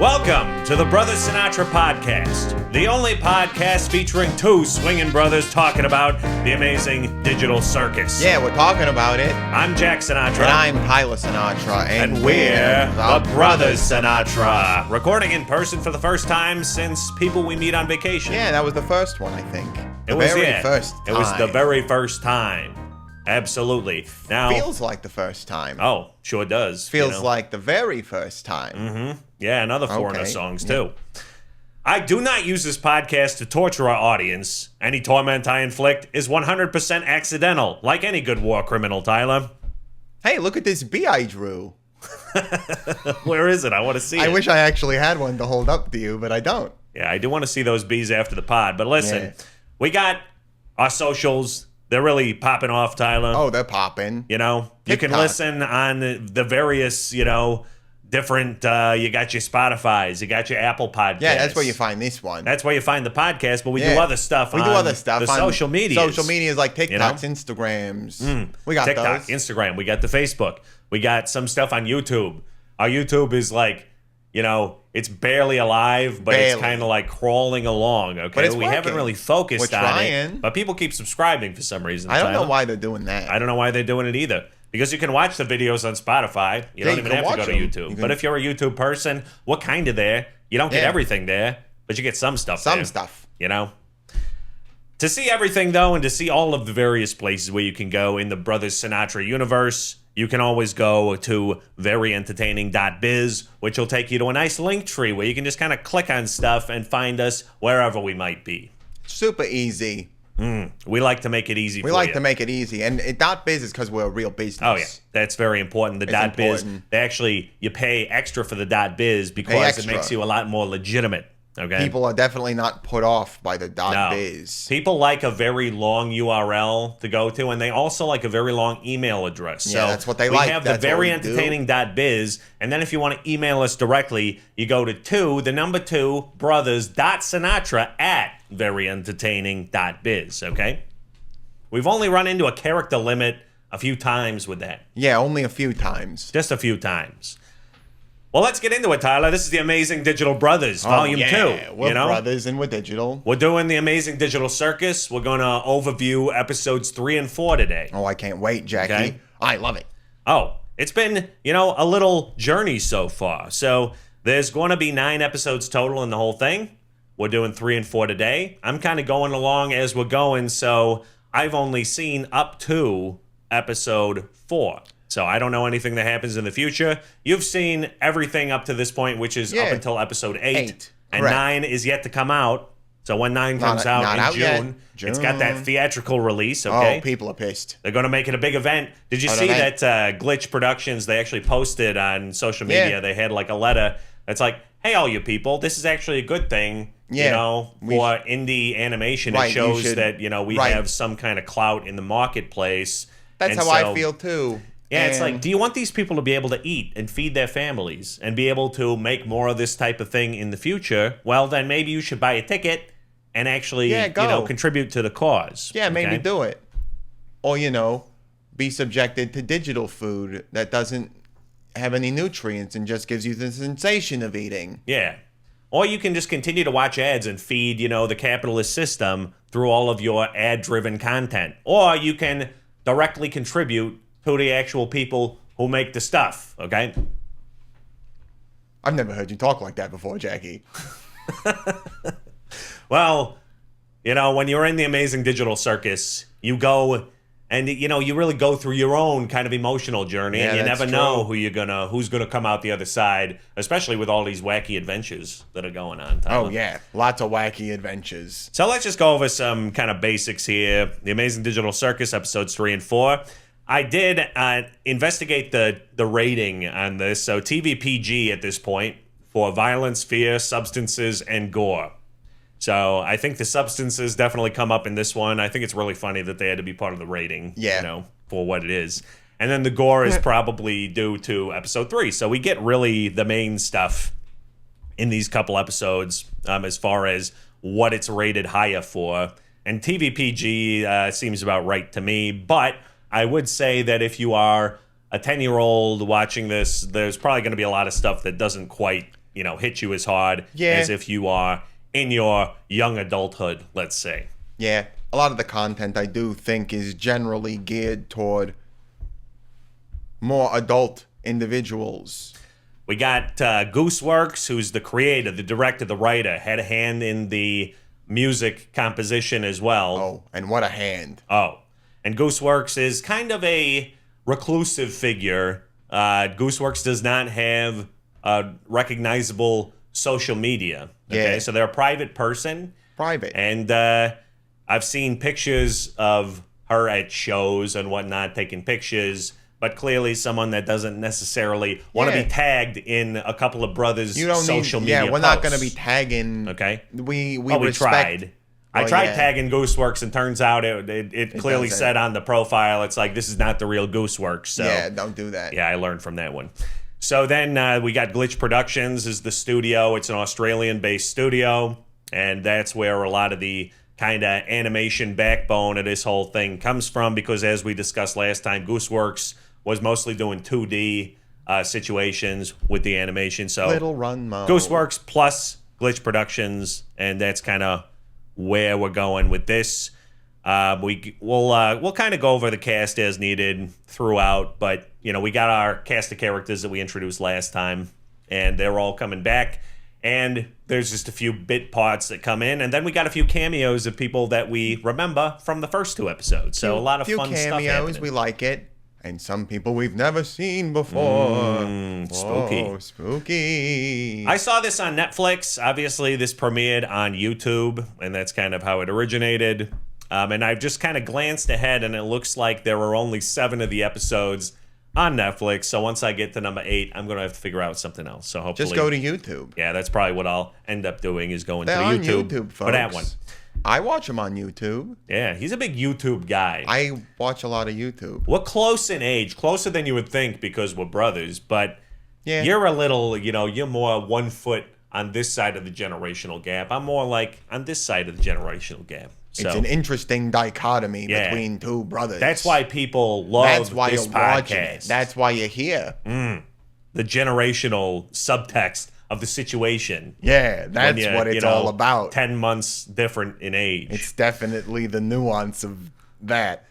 Welcome to the Brothers Sinatra podcast, the only podcast featuring two swinging brothers talking about the amazing digital circus. Yeah, we're talking about it. I'm Jack Sinatra. And I'm Tyler Sinatra. And we're the Brothers Sinatra. Recording in person for the first time since people we meet on vacation. Yeah, that was the first one, I think. It was the very first time. Absolutely. Now feels like the first time. Oh, sure does. Feels like the very first time. Mm-hmm. Yeah, and other foreigner songs too. I do not use this podcast to torture our audience. Any torment I inflict is 100% accidental, like any good war criminal, Tyler. Hey, look at this bee I drew. Where is it? I want to see it. I wish I actually had one to hold up to you, but I don't. Yeah, I do want to see those bees after the pod. But listen, we got our socials. They're really popping off, Tyler. Oh, they're popping. You know, you can listen on the various, different, you got your Spotify's, you got your Apple Podcasts. Yeah, that's where you find this one. That's where you find the podcast, but we do other stuff. We do other stuff the on social media. Social media is like TikToks, Instagrams. We got TikTok, those. Instagram. We got the Facebook. We got some stuff on YouTube. Our YouTube is like, it's barely alive, but it's kind of like crawling along, okay? But it's we haven't really focused on it, but people keep subscribing for some reason. I don't know why they're doing that. I don't know why they're doing it either. Because you can watch the videos on Spotify. You don't even have to go to YouTube. But if you're a YouTube person, what kind of there? You don't get everything there, but you get some stuff there. Some stuff. To see everything, though, and to see all of the various places where you can go in the Brothers Sinatra universe, you can always go to veryentertaining.biz, which will take you to a nice link tree where you can just kind of click on stuff and find us wherever we might be. Super easy. We like to make it easy for you. We like to make it easy. And .biz is because we're a real business. Oh, yeah. That's very important. The .biz, you pay extra for the .biz because it makes you a lot more legitimate. Okay. People are definitely not put off by the .biz. People like a very long URL to go to, and they also like a very long email address. Yeah, that's what they like. We have the veryentertaining.biz, and then if you want to email us directly, you go to 2 brothers.sinatra at veryentertaining.biz, okay? We've only run into a character limit a few times with that. Yeah, only a few times. Just a few times. Well, let's get into it, Tyler. This is the Amazing Digital Brothers, Volume 2. We're brothers and we're digital. We're doing the Amazing Digital Circus. We're going to overview episodes 3 and 4 today. Oh, I can't wait, Jackie. Okay? I love it. Oh, it's been, a little journey so far. So there's going to be 9 episodes total in the whole thing. We're doing 3 and 4 today. I'm kind of going along as we're going, so I've only seen up to episode 4. So I don't know anything that happens in the future. You've seen everything up to this point, which is up until episode 8. And correct. 9 is yet to come out. So when 9 comes out in June, it's got that theatrical release, okay? Oh, people are pissed. They're going to make it a big event. Did you see that Glitch Productions, they actually posted on social media, they had like a letter that's like, hey, all you people, this is actually a good thing, for indie animation. It shows that, we have some kind of clout in the marketplace. That's how I feel, too. Yeah, it's like, do you want these people to be able to eat and feed their families and be able to make more of this type of thing in the future? Well, then maybe you should buy a ticket and actually, contribute to the cause. Yeah, maybe do it. Or, be subjected to digital food that doesn't have any nutrients and just gives you the sensation of eating. Yeah. Or you can just continue to watch ads and feed, the capitalist system through all of your ad-driven content. Or you can directly contribute to the actual people who make the stuff, okay? I've never heard you talk like that before, Jackie. Well, when you're in the Amazing Digital Circus, you go and, you really go through your own kind of emotional journey, and you never know who's gonna come out the other side, especially with all these wacky adventures that are going on, Tyler. Oh, yeah. Lots of wacky adventures. So let's just go over some kind of basics here. The Amazing Digital Circus, episodes 3 and 4. I did investigate the rating on this. So TVPG at this point for violence, fear, substances, and gore. So I think the substances definitely come up in this one. I think it's really funny that they had to be part of the rating, for what it is. And then the gore is probably due to episode 3. So we get really the main stuff in these couple episodes as far as what it's rated higher for. And TVPG seems about right to me, but I would say that if you are a 10-year-old watching this, there's probably going to be a lot of stuff that doesn't quite hit you as hard as if you are in your young adulthood, let's say. Yeah, a lot of the content I do think is generally geared toward more adult individuals. We got Gooseworx, who's the creator, the director, the writer, had a hand in the music composition as well. Oh, and what a hand. Oh, and Gooseworx is kind of a reclusive figure. Gooseworx does not have recognizable social media. Okay, so they're a private person. Private. And I've seen pictures of her at shows and whatnot, taking pictures. But clearly someone that doesn't necessarily want to be tagged in a couple of brothers' social media Yeah, we're not going to be tagging. Okay. We tried. I tried tagging Gooseworx, and turns out it clearly said on the profile, it's like, this is not the real Gooseworx. So, yeah, don't do that. Yeah, I learned from that one. So then we got Glitch Productions is the studio. It's an Australian-based studio, and that's where a lot of the kind of animation backbone of this whole thing comes from, because as we discussed last time, Gooseworx was mostly doing 2D situations with the animation. So Little Run Mo. Gooseworx plus Glitch Productions, and that's kind of where we're going with this. We'll kind of go over the cast as needed throughout, but we got our cast of characters that we introduced last time, and they're all coming back. And there's just a few bit parts that come in, and then we got a few cameos of people that we remember from the first two episodes. So a lot of fun stuff happening. We like it. And some people we've never seen before. Spooky. Oh, spooky. I saw this on Netflix. Obviously, this premiered on YouTube, and that's kind of how it originated. And I've just kind of glanced ahead, and it looks like there were only 7 of the episodes on Netflix. So once I get to number 8, I'm going to have to figure out something else. So hopefully, just go to YouTube. Yeah, that's probably what I'll end up doing, is going They're to on YouTube folks. for that one. I watch them on YouTube. Yeah, he's a big YouTube guy. I watch a lot of YouTube. We're close in age, closer than you would think because we're brothers, but you're a little, you're more 1 foot on this side of the generational gap. I'm more like on this side of the generational gap. So, it's an interesting dichotomy between two brothers. That's why people love this you're podcast. Watching it. That's why you're here. The generational subtext of the situation. Yeah, that's what it's all about. 10 months different in age. It's definitely the nuance of that.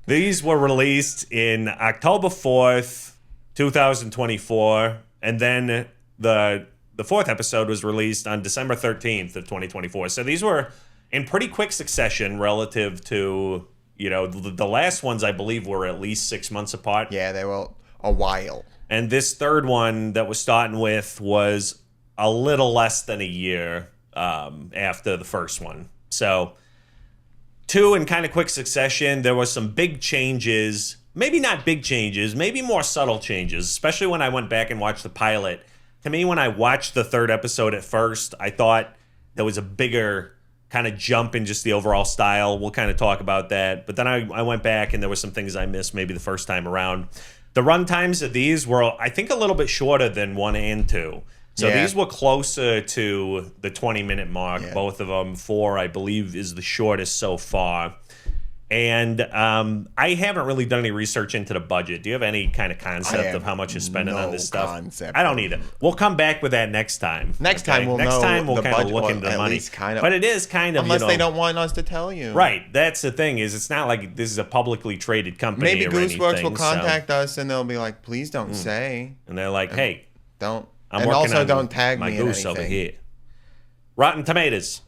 These were released in October 4th, 2024, and then the 4th episode was released on December 13th of 2024. So these were in pretty quick succession relative to, the last ones, I believe, were at least 6 months apart. Yeah, they were a while. And this third one that we're starting with was a little less than a year after the first one. So 2 in kind of quick succession. There were some big changes. Maybe not big changes. Maybe more subtle changes, especially when I went back and watched the pilot. To me, when I watched the 3rd episode at first, I thought there was a bigger kind of jump in just the overall style. We'll kind of talk about that. But then I went back and there were some things I missed maybe the first time around. The run times of these were, I think, a little bit shorter than 1 and 2. So these were closer to the 20-minute mark, both of them. 4, I believe, is the shortest so far. And I haven't really done any research into the budget. Do you have any kind of concept of how much you're spending on this stuff? Concept. I don't either. We'll come back with that next time. Next time we'll kind of look into the money. But it is kind of, unless they don't want us to tell you. Right. That's the thing, is it's not like this is a publicly traded company. Maybe or Gooseworx anything, will contact us and they'll be like, please don't say. And they're like, hey, don't. I'm and working also on don't tag my me in goose anything. over here. Rotten Tomatoes.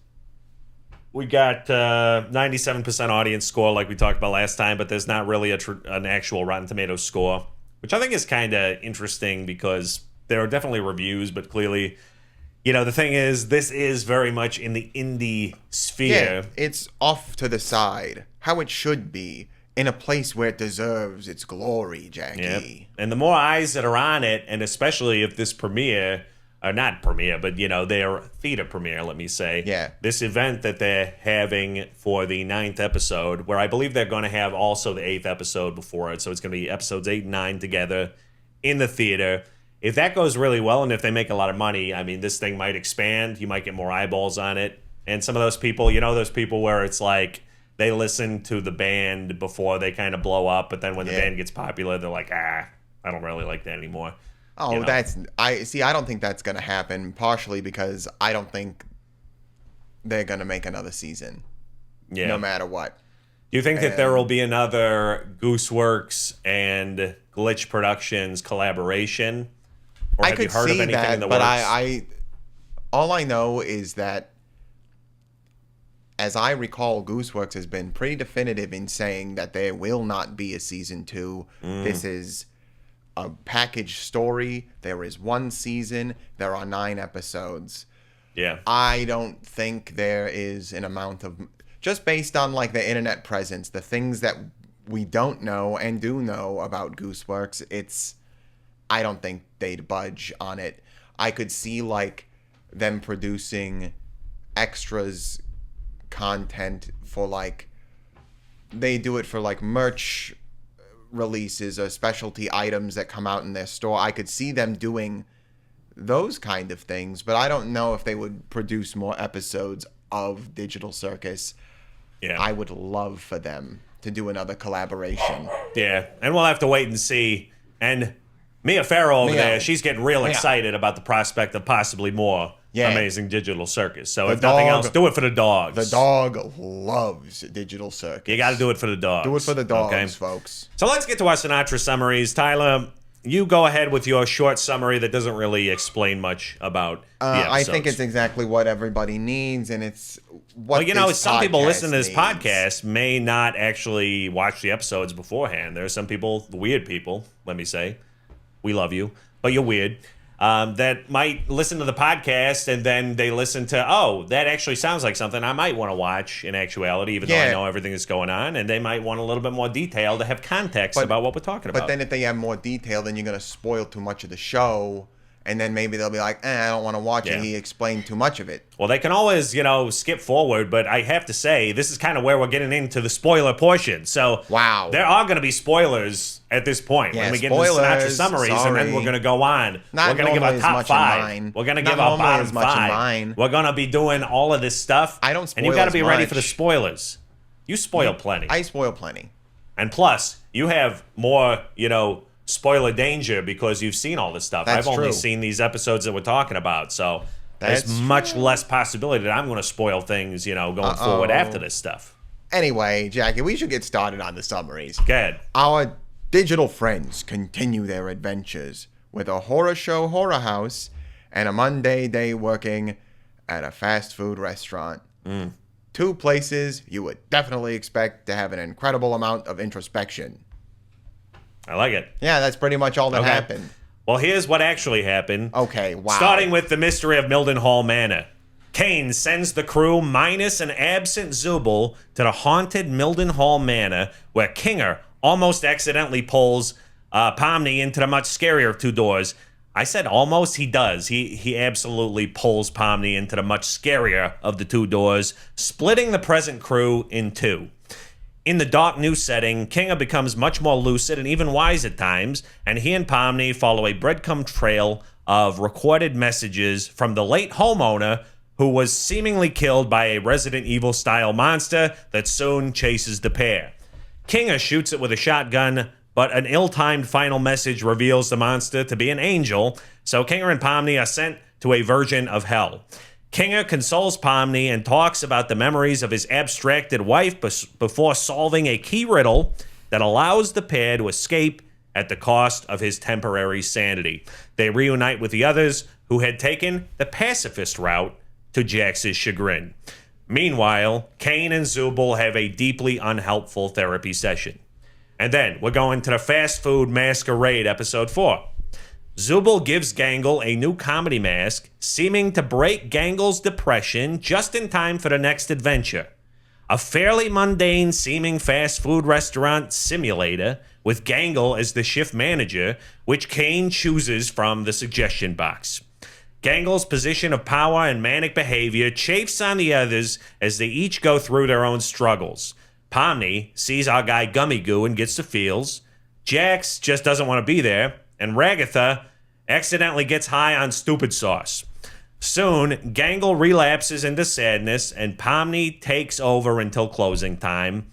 We got 97% audience score like we talked about last time, but there's not really an actual Rotten Tomatoes score, which I think is kind of interesting because there are definitely reviews, but clearly, the thing is, this is very much in the indie sphere. Yeah, it's off to the side, how it should be, in a place where it deserves its glory, Jackie. Yep. And the more eyes that are on it, and especially if this premiere, or not premiere, but their theater premiere, let me say. Yeah. This event that they're having for the 9th episode, where I believe they're going to have also the 8th episode before it. So it's going to be episodes 8 and 9 together in the theater. If that goes really well, and if they make a lot of money, I mean, this thing might expand. You might get more eyeballs on it. And some of those people, those people where it's like they listen to the band before they kind of blow up, but then when the band gets popular, they're like, I don't really like that anymore. Oh, you know? I don't think that's gonna happen. Partially because I don't think they're gonna make another season, Yeah. no matter what. Do you think that there will And be another Gooseworx and Glitch Productions collaboration? Or I have you could heard of see anything in the that, but works? I all I know is that, as I recall, Gooseworx has been pretty definitive in saying that there will not be a season 2. This is a package story. There is one season. There are 9 episodes. Yeah. I don't think there is an amount of, just based on like the internet presence, the things that we don't know and do know about Gooseworx, I don't think they'd budge on it. I could see like them producing extras content for like, they do it for like merch releases or specialty items that come out in their store. I could see them doing those kind of things, but I don't know if they would produce more episodes of Digital Circus. Yeah. I would love for them to do another collaboration. Yeah. And we'll have to wait and see. And Mia Farrow over there, she's getting real excited about the prospect of possibly more Amazing Digital Circus. So if nothing else, do it for the dogs. The dog loves Digital Circus. You got to do it for the dogs. Do it for the dogs, folks. So let's get to our Sinatra summaries. Tyler, you go ahead with your short summary that doesn't really explain much about the episodes. I think it's exactly what everybody needs, and it's what some people listening to this needs. podcast may not actually watch the episodes beforehand. There are some people, weird people, let me say. We love you, but you're weird. That might listen to the podcast and then they listen to, oh, that actually sounds like something I might want to watch in actuality, even though I know everything that's going on. And they might want a little bit more detail to have context about what we're talking about. But then if they have more detail, then you're going to spoil too much of the show. And then maybe they'll be like, I don't want to watch it. He explained too much of it. Well, they can always, skip forward. But I have to say, this is kind of where we're getting into the spoiler portion. So there are going to be spoilers at this point when we get into Sinatra summaries. And then we're going to go on. We're going to give our top 5. We're going to give our bottom 5. We're going to be doing all of this stuff. I don't spoil And you got to be ready much. for the spoilers. You spoil plenty. I spoil plenty. And plus, you have more, spoiler danger because you've seen all this stuff. I've only seen these episodes that we're talking about, so there's much less possibility that I'm going to spoil things, going forward after this stuff. Anyway, Jackie, we should get started on the summaries. Go ahead. Our digital friends continue their adventures with a horror show horror house and a Monday day working at a fast food restaurant. 2 places you would definitely expect to have an incredible amount of introspection. I like it. Yeah, that's pretty much all that happened. Well, here's what actually happened. Okay, wow. Starting with the mystery of Mildenhall Manor. Kane sends the crew minus an absent Zubul to the haunted Mildenhall Manor, where Kinger almost accidentally pulls Pomni into the much scarier of 2 doors. I said almost, he does. He absolutely pulls Pomni into the much scarier of the 2 doors, splitting the present crew in 2. In the dark new setting, Kinga becomes much more lucid and even wise at times, and he and Pomni follow a breadcrumb trail of recorded messages from the late homeowner who was seemingly killed by a Resident Evil-style monster that soon chases the pair. Kinga shoots it with a shotgun, but an ill-timed final message reveals the monster to be an angel, so Kinga and Pomni are sent to a version of hell. Kinga consoles Pomni and talks about the memories of his abstracted wife before solving a key riddle that allows the pair to escape at the cost of his temporary sanity. They reunite with the others who had taken the pacifist route to Jax's chagrin. Meanwhile, Kane and Zubul have a deeply unhelpful therapy session. And then we're going to the fast food Masquerade episode 4. Zubul gives Gangle a new comedy mask, seeming to break Gangle's depression just in time for the next adventure. A fairly mundane-seeming fast food restaurant simulator with Gangle as the shift manager, which Kane chooses from the suggestion box. Gangle's position of power and manic behavior chafes on the others as they each go through their own struggles. Pomni sees our guy Gummy Goo and gets the feels. Jax just doesn't want to be there. And Ragatha accidentally gets high on stupid sauce. Soon, Gangle relapses into sadness, and Pomni takes over until closing time.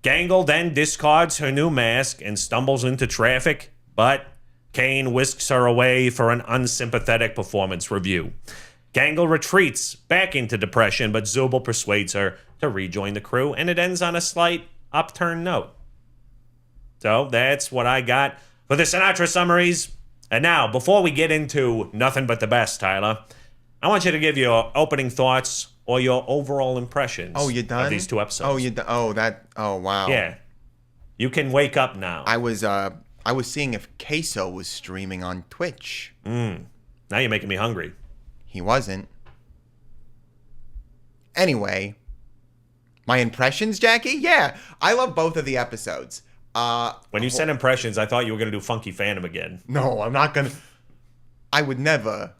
Gangle then discards her new mask and stumbles into traffic, but Kane whisks her away for an unsympathetic performance review. Gangle retreats back into depression, but Zubul persuades her to rejoin the crew, and it ends on a slight upturned note. So that's what I got for the Sinatra Summaries. And now, before we get into nothing but the best, Tyler, I want you to give your opening thoughts or your overall impressions you done? of these two episodes. Oh, you done? Oh, wow. Yeah. You can wake up now. I was seeing if Queso was streaming on Twitch. Now you're making me hungry. He wasn't. Anyway, my impressions, Jackie? Yeah, I love both of the episodes. When you said impressions, I thought you were going to do Funky Phantom again. No, I'm not going to. I would never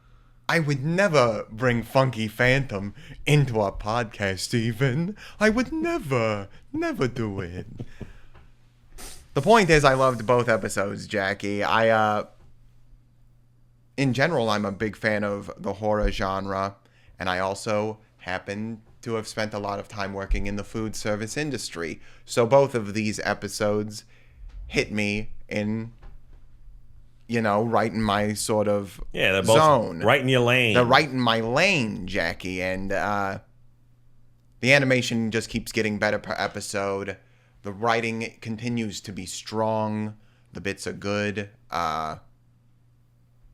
bring Funky Phantom into our podcast, Steven. I would never do it. The point is, I loved both episodes, Jackie. In general, I'm a big fan of the horror genre, and I also happen to have spent a lot of time working in the food service industry. So both of these episodes hit me in, right in my sort of they're both zone. Right in your lane. They're right in my lane, Jackie. And the animation just keeps getting better per episode. The writing continues to be strong. The bits are good.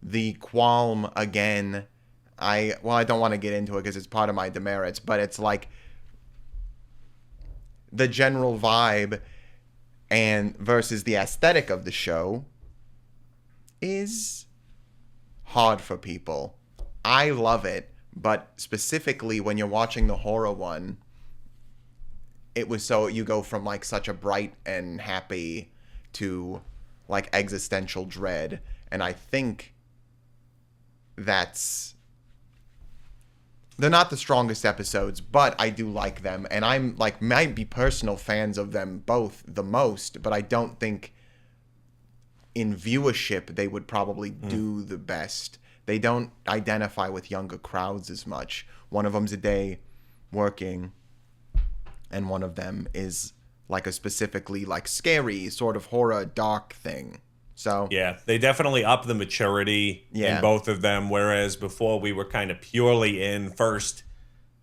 The qualm, again, I don't want to get into it because it's part of my demerits, but it's like the general vibe and versus the aesthetic of the show is hard for people. I love it, but specifically when you're watching the horror one, it was so you go from like such a bright and happy to like existential dread, and I think they're not the strongest episodes, but I do like them, and I'm like might be personal fans of them both the most, but I don't think in viewership they would probably do the best. They don't identify with younger crowds as much. One of them's a day working, and one of them is like a specifically like scary sort of horror dark thing. So yeah, they definitely up the maturity in both of them, whereas before we were kind of purely in first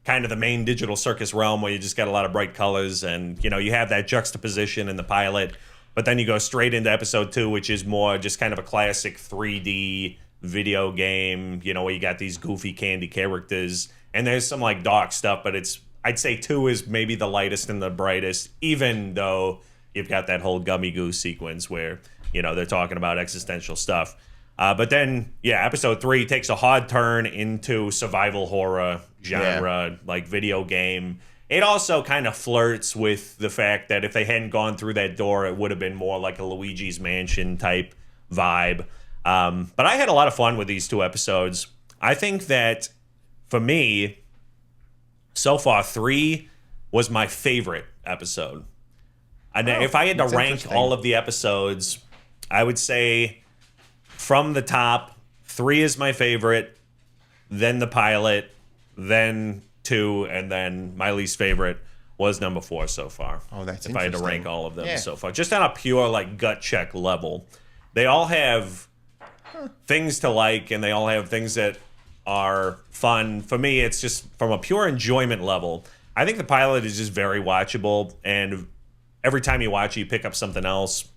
kind of the main digital circus realm where you just got a lot of bright colors and, you have that juxtaposition in the pilot, but then you go straight into episode 2, which is more just kind of a classic 3D video game, where you got these goofy candy characters, and there's some like dark stuff, but I'd say 2 is maybe the lightest and the brightest, even though you've got that whole Gummy Goo sequence where they're talking about existential stuff. But then, episode 3 takes a hard turn into survival horror genre, like video game. It also kind of flirts with the fact that if they hadn't gone through that door, it would have been more like a Luigi's Mansion type vibe. But I had a lot of fun with these 2 episodes. I think that, for me, so far, 3 was my favorite episode. And if I had to rank all of the episodes, I would say from the top, 3 is my favorite, then the pilot, then 2, and then my least favorite was number 4 so far. Oh, that's if interesting. I had to rank all of them so far. Just on a pure like gut check level. They all have things to like, and they all have things that are fun. For me, it's just from a pure enjoyment level. I think the pilot is just very watchable, and every time you watch it, you pick up something else.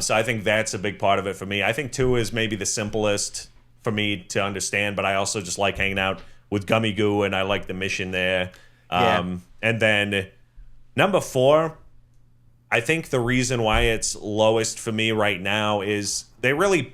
So I think that's a big part of it for me. I think 2 is maybe the simplest for me to understand, but I also just like hanging out with Gummy Goo, and I like the mission there. And then number 4, I think the reason why it's lowest for me right now is they really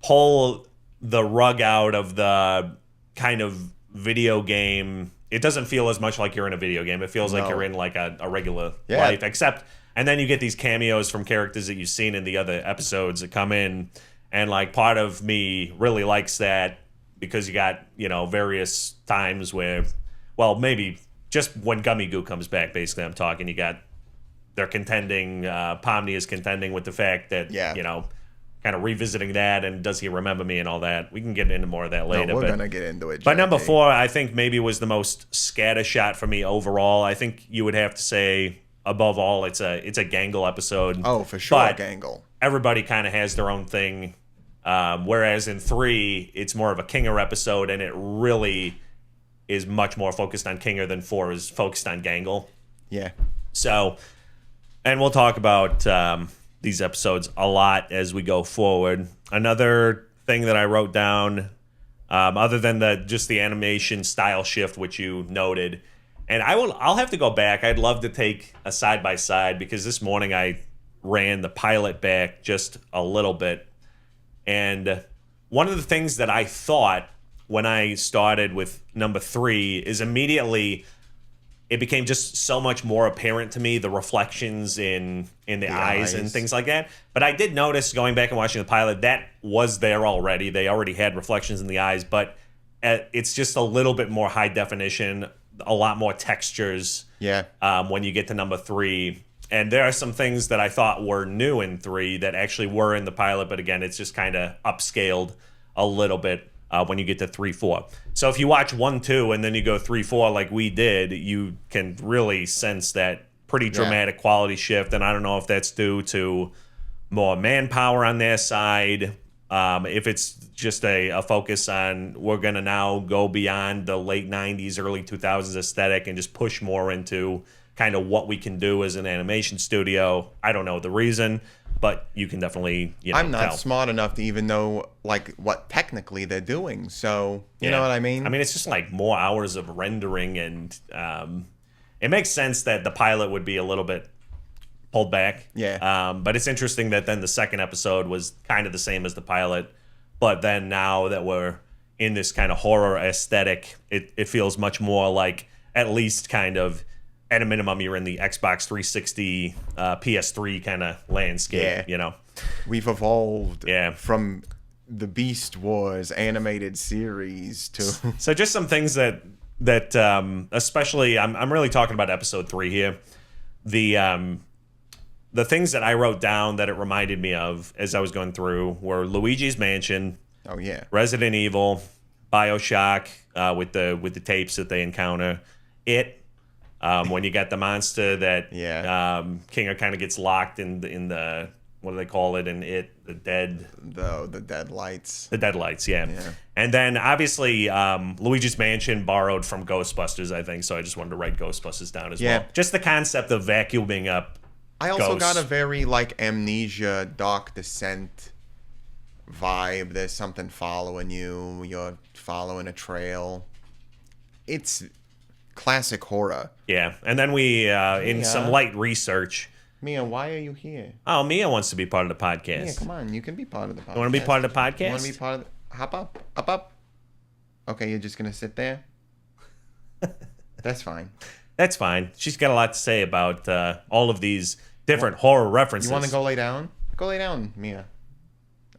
pull the rug out of the kind of video game. It doesn't feel as much like you're in a video game. It feels like you're in like a regular life, except... And then you get these cameos from characters that you've seen in the other episodes that come in. And like part of me really likes that because you got, various times where, well, maybe just when Gummy Goo comes back, basically I'm talking, they're contending, Pomni is contending with the fact that, kind of revisiting that and does he remember me and all that. We can get into more of that later. No, we're going to get into it. But number 4, I think maybe was the most scattershot for me overall. I think you would have to say... Above all, it's a Gangle episode. Oh, for sure, but Gangle. Everybody kind of has their own thing Whereas in 3, it's more of a Kinger episode, and it really is much more focused on Kinger than 4 is focused on Gangle. Yeah. So, and we'll talk about these episodes a lot as we go forward. Another thing that I wrote down, other than just the animation style shift, which you noted, and I'll have to go back. I'd love to take a side by side because this morning I ran the pilot back just a little bit, and one of the things that I thought when I started with number 3 is immediately it became just so much more apparent to me, the reflections in the eyes and things like that. But I did notice going back and watching the pilot, that was there already. They already had reflections in the eyes, but it's just a little bit more high definition, a lot more textures when you get to number 3. And there are some things that I thought were new in 3 that actually were in the pilot, but again, it's just kind of upscaled a little bit when you get to 3, 4. So if you watch 1, 2, and then you go 3, 4 like we did, you can really sense that pretty dramatic quality shift. And I don't know if that's due to more manpower on their side, if it's just a focus on we're going to now go beyond the late 90s, early 2000s aesthetic and just push more into kind of what we can do as an animation studio. I don't know the reason, but you can definitely, I'm not tell. smart enough to even know like what technically they're doing. So you know what I mean? I mean, it's just like more hours of rendering, and it makes sense that the pilot would be a little bit pulled back. Yeah. But it's interesting that then the second episode was kind of the same as the pilot, but then now that we're in this kind of horror aesthetic, it feels much more like at least kind of at a minimum you're in the Xbox 360 PS3 kind of landscape, We've evolved Yeah. from the Beast Wars animated series to So just some things that especially I'm really talking about episode 3 here. The things that I wrote down that it reminded me of as I was going through were Luigi's Mansion, oh yeah, Resident Evil, BioShock with the tapes that they encounter, when you got the monster that Kinger kind of gets locked in the what do they call it in it, the dead lights. The dead lights, yeah. And then obviously Luigi's Mansion borrowed from Ghostbusters, I think, so I just wanted to write Ghostbusters down as well. Just the concept of vacuuming up I also ghosts. got a very like Amnesia Dark Descent vibe. There's something following you. You're following a trail. It's classic horror. Yeah. And then we in some light research. Mia, why are you here? Oh, Mia wants to be part of the podcast. Mia, come on. You can be part of the podcast. You want to be part of the podcast? You want to be part of hop up. Okay, you're just going to sit there? That's fine. That's fine. She's got a lot to say about all of these different horror references. You want to go lay down? Go lay down, Mia.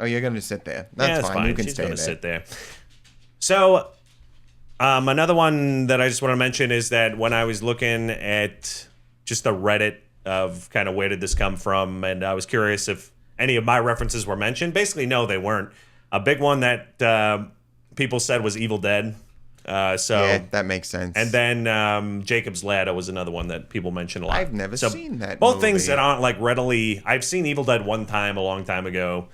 Oh, you're going to sit there. That's fine. You can She's stay gonna there. sit there. So, another one that I just want to mention is that when I was looking at just the Reddit of kind of where did this come from, and I was curious if any of my references were mentioned. Basically, no, they weren't. A big one that people said was Evil Dead. Yeah, that makes sense. And then Jacob's Ladder was another one that people mention a lot. I've never seen that Both movie. things that aren't like readily... I've seen Evil Dead one time a long time ago,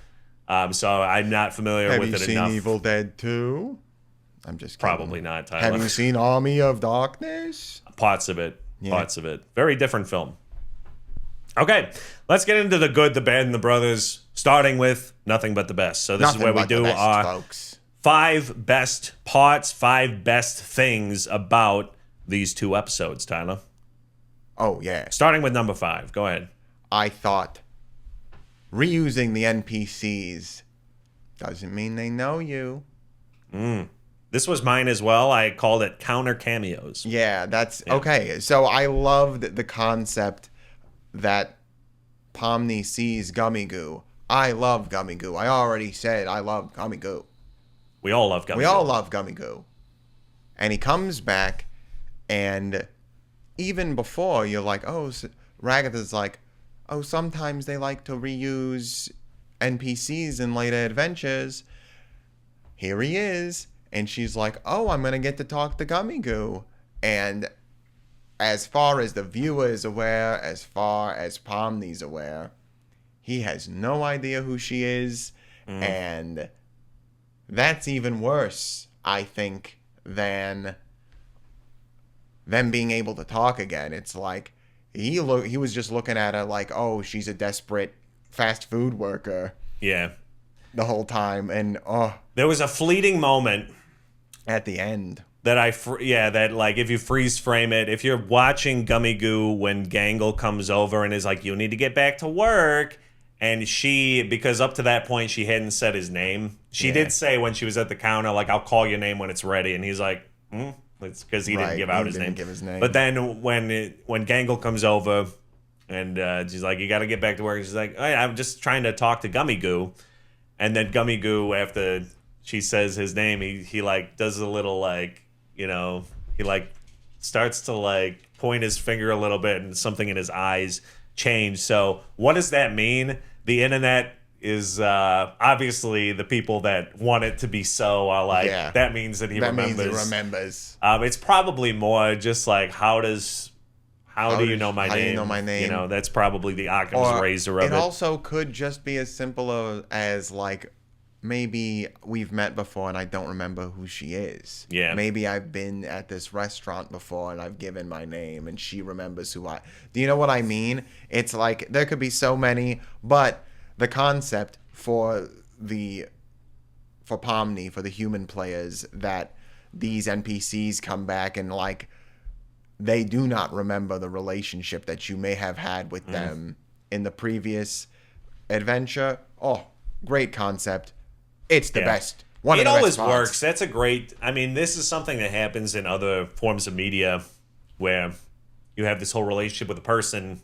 so I'm not familiar with it enough. Have you seen Evil Dead 2? I'm just kidding. Probably not, Tyler. Have you seen Army of Darkness? Parts of it. Parts of it. Very different film. Okay, let's get into the good, the bad, and the brothers, starting with Nothing But the Best. So this is where we do our... folks. 5 best parts, 5 best things about these 2 episodes, Tyler. Oh, yeah. Starting with number 5. Go ahead. I thought reusing the NPCs doesn't mean they know you. This was mine as well. I called it counter cameos. Yeah, okay. So I loved the concept that Pomni sees Gummy Goo. I love Gummy Goo. I already said I love Gummy Goo. We all love Gummy Goo. We all love Gummy Goo. And he comes back, and even before, you're like, oh, Ragatha's like, oh, sometimes they like to reuse NPCs in later adventures. Here he is. And she's like, oh, I'm going to get to talk to Gummy Goo. And as far as the viewer is aware, as far as Pomni's aware, he has no idea who she is. And that's even worse, I think, than them being able to talk again. It's like he was just looking at her like, oh, she's a desperate fast food worker. Yeah. The whole time. And there was a fleeting moment at the end that that like if you freeze frame it, if you're watching Gummy Goo when Gangle comes over and is like, you need to get back to work, and she, because up to that point she hadn't said his name. She did say when she was at the counter, like, I'll call your name when it's ready, and he's like, it's because he didn't give out his name. Give his name. But then when Gangle comes over and she's like, you got to get back to work, she's like, I'm just trying to talk to Gummy Goo. And then Gummy Goo, after she says his name, he like does a little like, you know, he like starts to like point his finger a little bit, and something in his eyes change. So what does that mean? The internet is obviously the people that want it to be so are like, that means that he remembers. Means he remembers. It's probably more just like, how do you know my name? How do you know my name? You know, that's probably the Occam's razor of it. It also could just be as simple as like, maybe we've met before and I don't remember who she is. Yeah. Maybe I've been at this restaurant before and I've given my name and she remembers who I... Do you know what I mean? It's like, there could be so many, but the concept for Pomni, for the human players, that these NPCs come back and like, they do not remember the relationship that you may have had with them in the previous adventure. Oh, great concept. It's the best. It always works. That's a great... I mean, this is something that happens in other forms of media where you have this whole relationship with a person,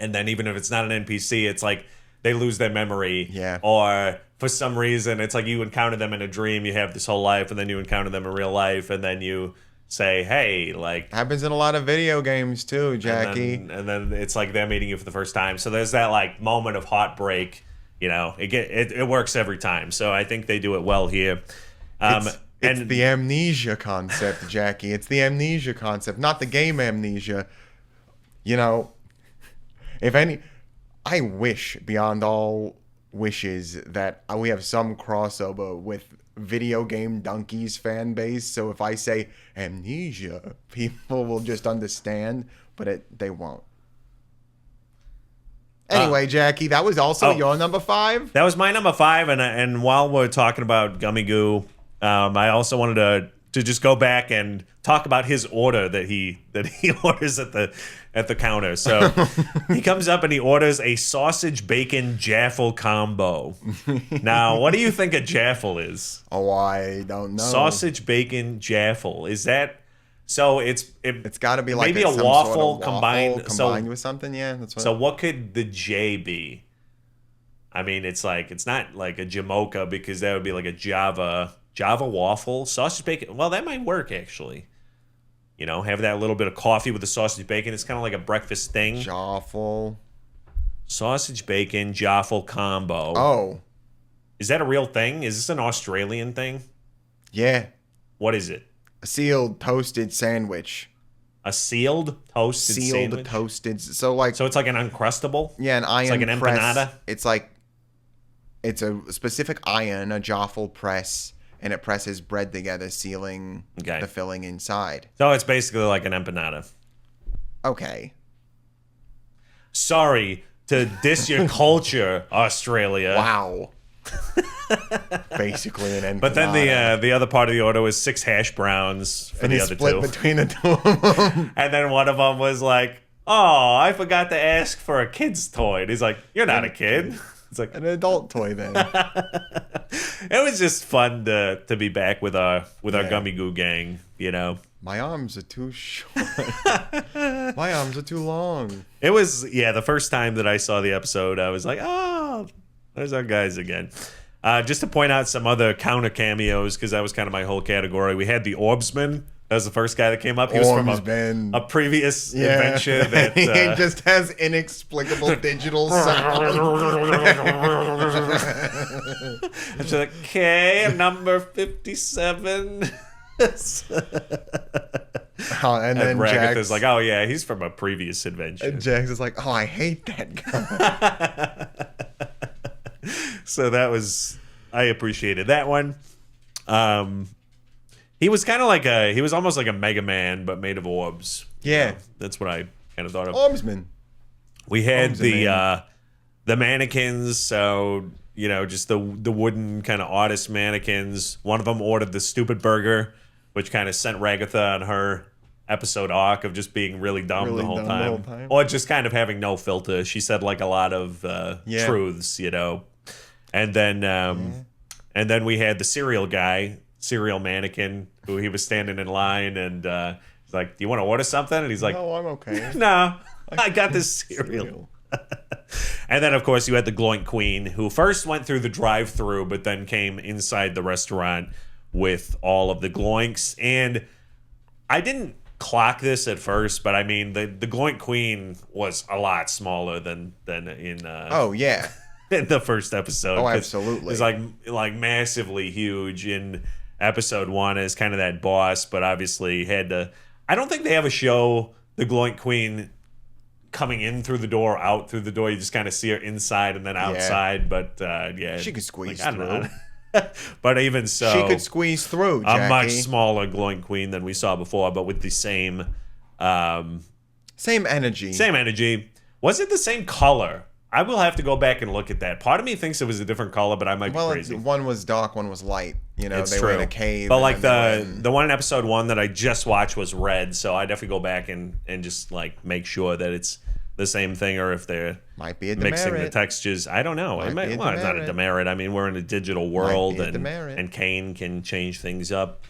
and then even if it's not an NPC, it's like they lose their memory. Yeah. Or for some reason, it's like you encounter them in a dream, you have this whole life, and then you encounter them in real life, and then you say, hey, like... Happens in a lot of video games too, Jackie. And then it's like they're meeting you for the first time. So there's that like moment of heartbreak. You know, it works every time. So I think they do it well here. It's the amnesia concept, Jackie. It's the amnesia concept, not the game amnesia. You know, I wish beyond all wishes that we have some crossover with Video Game Donkeys fan base. So if I say amnesia, people will just understand, but they won't. Anyway, Jackie, that was also your number 5? That was my number 5, and while we're talking about Gummy Goo, I also wanted to just go back and talk about his order that he orders at the counter. So he comes up and he orders a sausage bacon jaffle combo. Now, what do you think a jaffle is? Oh, I don't know. Sausage bacon jaffle. Is that... So it's got to be like maybe a waffle, combined with something. Yeah, that's what. So what could the J be? I mean, it's not like a Jamocha, because that would be like a Java waffle, sausage bacon. Well, that might work actually. You know, have that little bit of coffee with the sausage bacon. It's kind of like a breakfast thing. Jaffle. Sausage bacon jaffle combo. Oh, is that a real thing? Is this an Australian thing? Yeah. What is it? A sealed toasted sandwich. A sealed toasted sandwich? Toasted. So it's like an Uncrustable? Yeah, an iron it's like an press. empanada? It's a specific iron, a jaffle press, and it presses bread together, sealing the filling inside. So it's basically like an empanada. Okay. Sorry to diss your culture, Australia. Wow. Basically an empanada. But then the other part of the order was 6 hash browns for the other two. And split between the two of them. And then one of them was like, oh, I forgot to ask for a kid's toy. And he's like, you're not a kid. It's like an adult toy then. It was just fun to be back with our Gummy Goo gang, you know. My arms are too short. My arms are too long. It was, the first time that I saw the episode, I was like, oh, there's our guys again. Just to point out some other counter cameos, because that was kind of my whole category. We had the Orbsman. That was the first guy that came up. He was from a previous adventure that he just has inexplicable digital sound. It's like, okay, number 57. And then Ragatha's is like, oh yeah, he's from a previous adventure. And Jax is like, oh, I hate that guy. So I appreciated that one. He was kind of he was almost like a Mega Man, but made of orbs. Yeah. That's what I kind of thought of. Orbsman. We had the mannequins, so just the wooden kind of artist mannequins. One of them ordered the stupid burger, which kind of sent Ragatha on her episode arc of just being really dumb, the whole time, or just kind of having no filter. She said like a lot of truths, and then we had the cereal mannequin, who he was standing in line and he's like, "Do you want to order something?" And he's like, "No, I'm okay. No, I got this cereal." And then, of course, you had the Gloink Queen, who first went through the drive-thru, but then came inside the restaurant with all of the Gloinks. And I didn't clock this at first, but I mean, the Gloink Queen was a lot smaller than in Oh yeah, in the first episode. Oh, absolutely. It's like massively huge in episode 1 as kind of that boss, but obviously had to. I don't think they have a show the Gloink Queen coming in through the door, out through the door. You just kind of see her inside and then outside. But she could squeeze I don't through. know. But even so, she could squeeze through. Jackie. A much smaller Gloink Queen than we saw before, but with the same energy. Same energy. Was it the same color? I will have to go back and look at that. Part of me thinks it was a different color, but I might be crazy. One was dark, one was light. It's they true. were in a cave. But like the one in episode 1 that I just watched was red, so I definitely go back and just like make sure that it's the same thing, or if they're might be a mixing demerit. the textures. I don't know. It's not a demerit. I mean, we're in a digital world, and Kane can change things up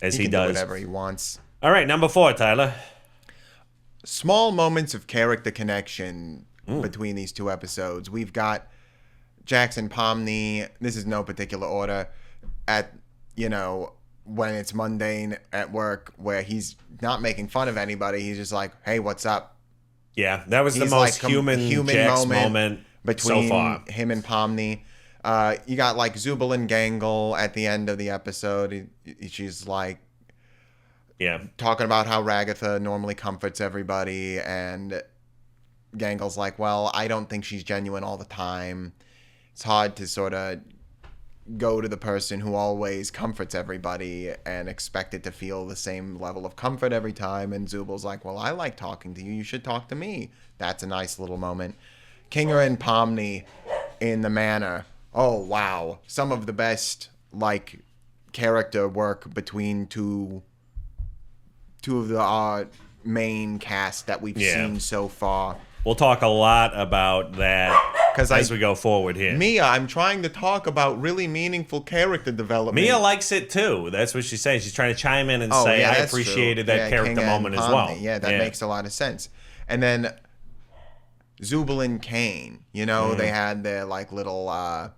as he does. Do whatever he wants. All right, number 4, Tyler. Small moments of character connection between these two episodes. We've got Jackson Pomney. This is no particular order. At when it's mundane at work, where he's not making fun of anybody. He's just like, "Hey, what's up?" Yeah, that was the most human Jax moment between so far. Him and Pomney. You got like Zubul and Gangle at the end of the episode. She's like, talking about how Ragatha normally comforts everybody, and Gangle's like, well, I don't think she's genuine all the time. It's hard to sort of go to the person who always comforts everybody and expect it to feel the same level of comfort every time. And Zubul's like, well, I like talking to you. You should talk to me. That's a nice little moment. Kinger and Pomney in the manor. Oh, wow. Some of the best, character work between two of the main cast that we've seen so far. We'll talk a lot about that as we go forward here. Mia, I'm trying to talk about really meaningful character development. Mia likes it too. That's what she's saying. She's trying to chime in and say, I appreciated that character moment as well. Yeah, that makes a lot of sense. And then Zubul and Kane, they had their little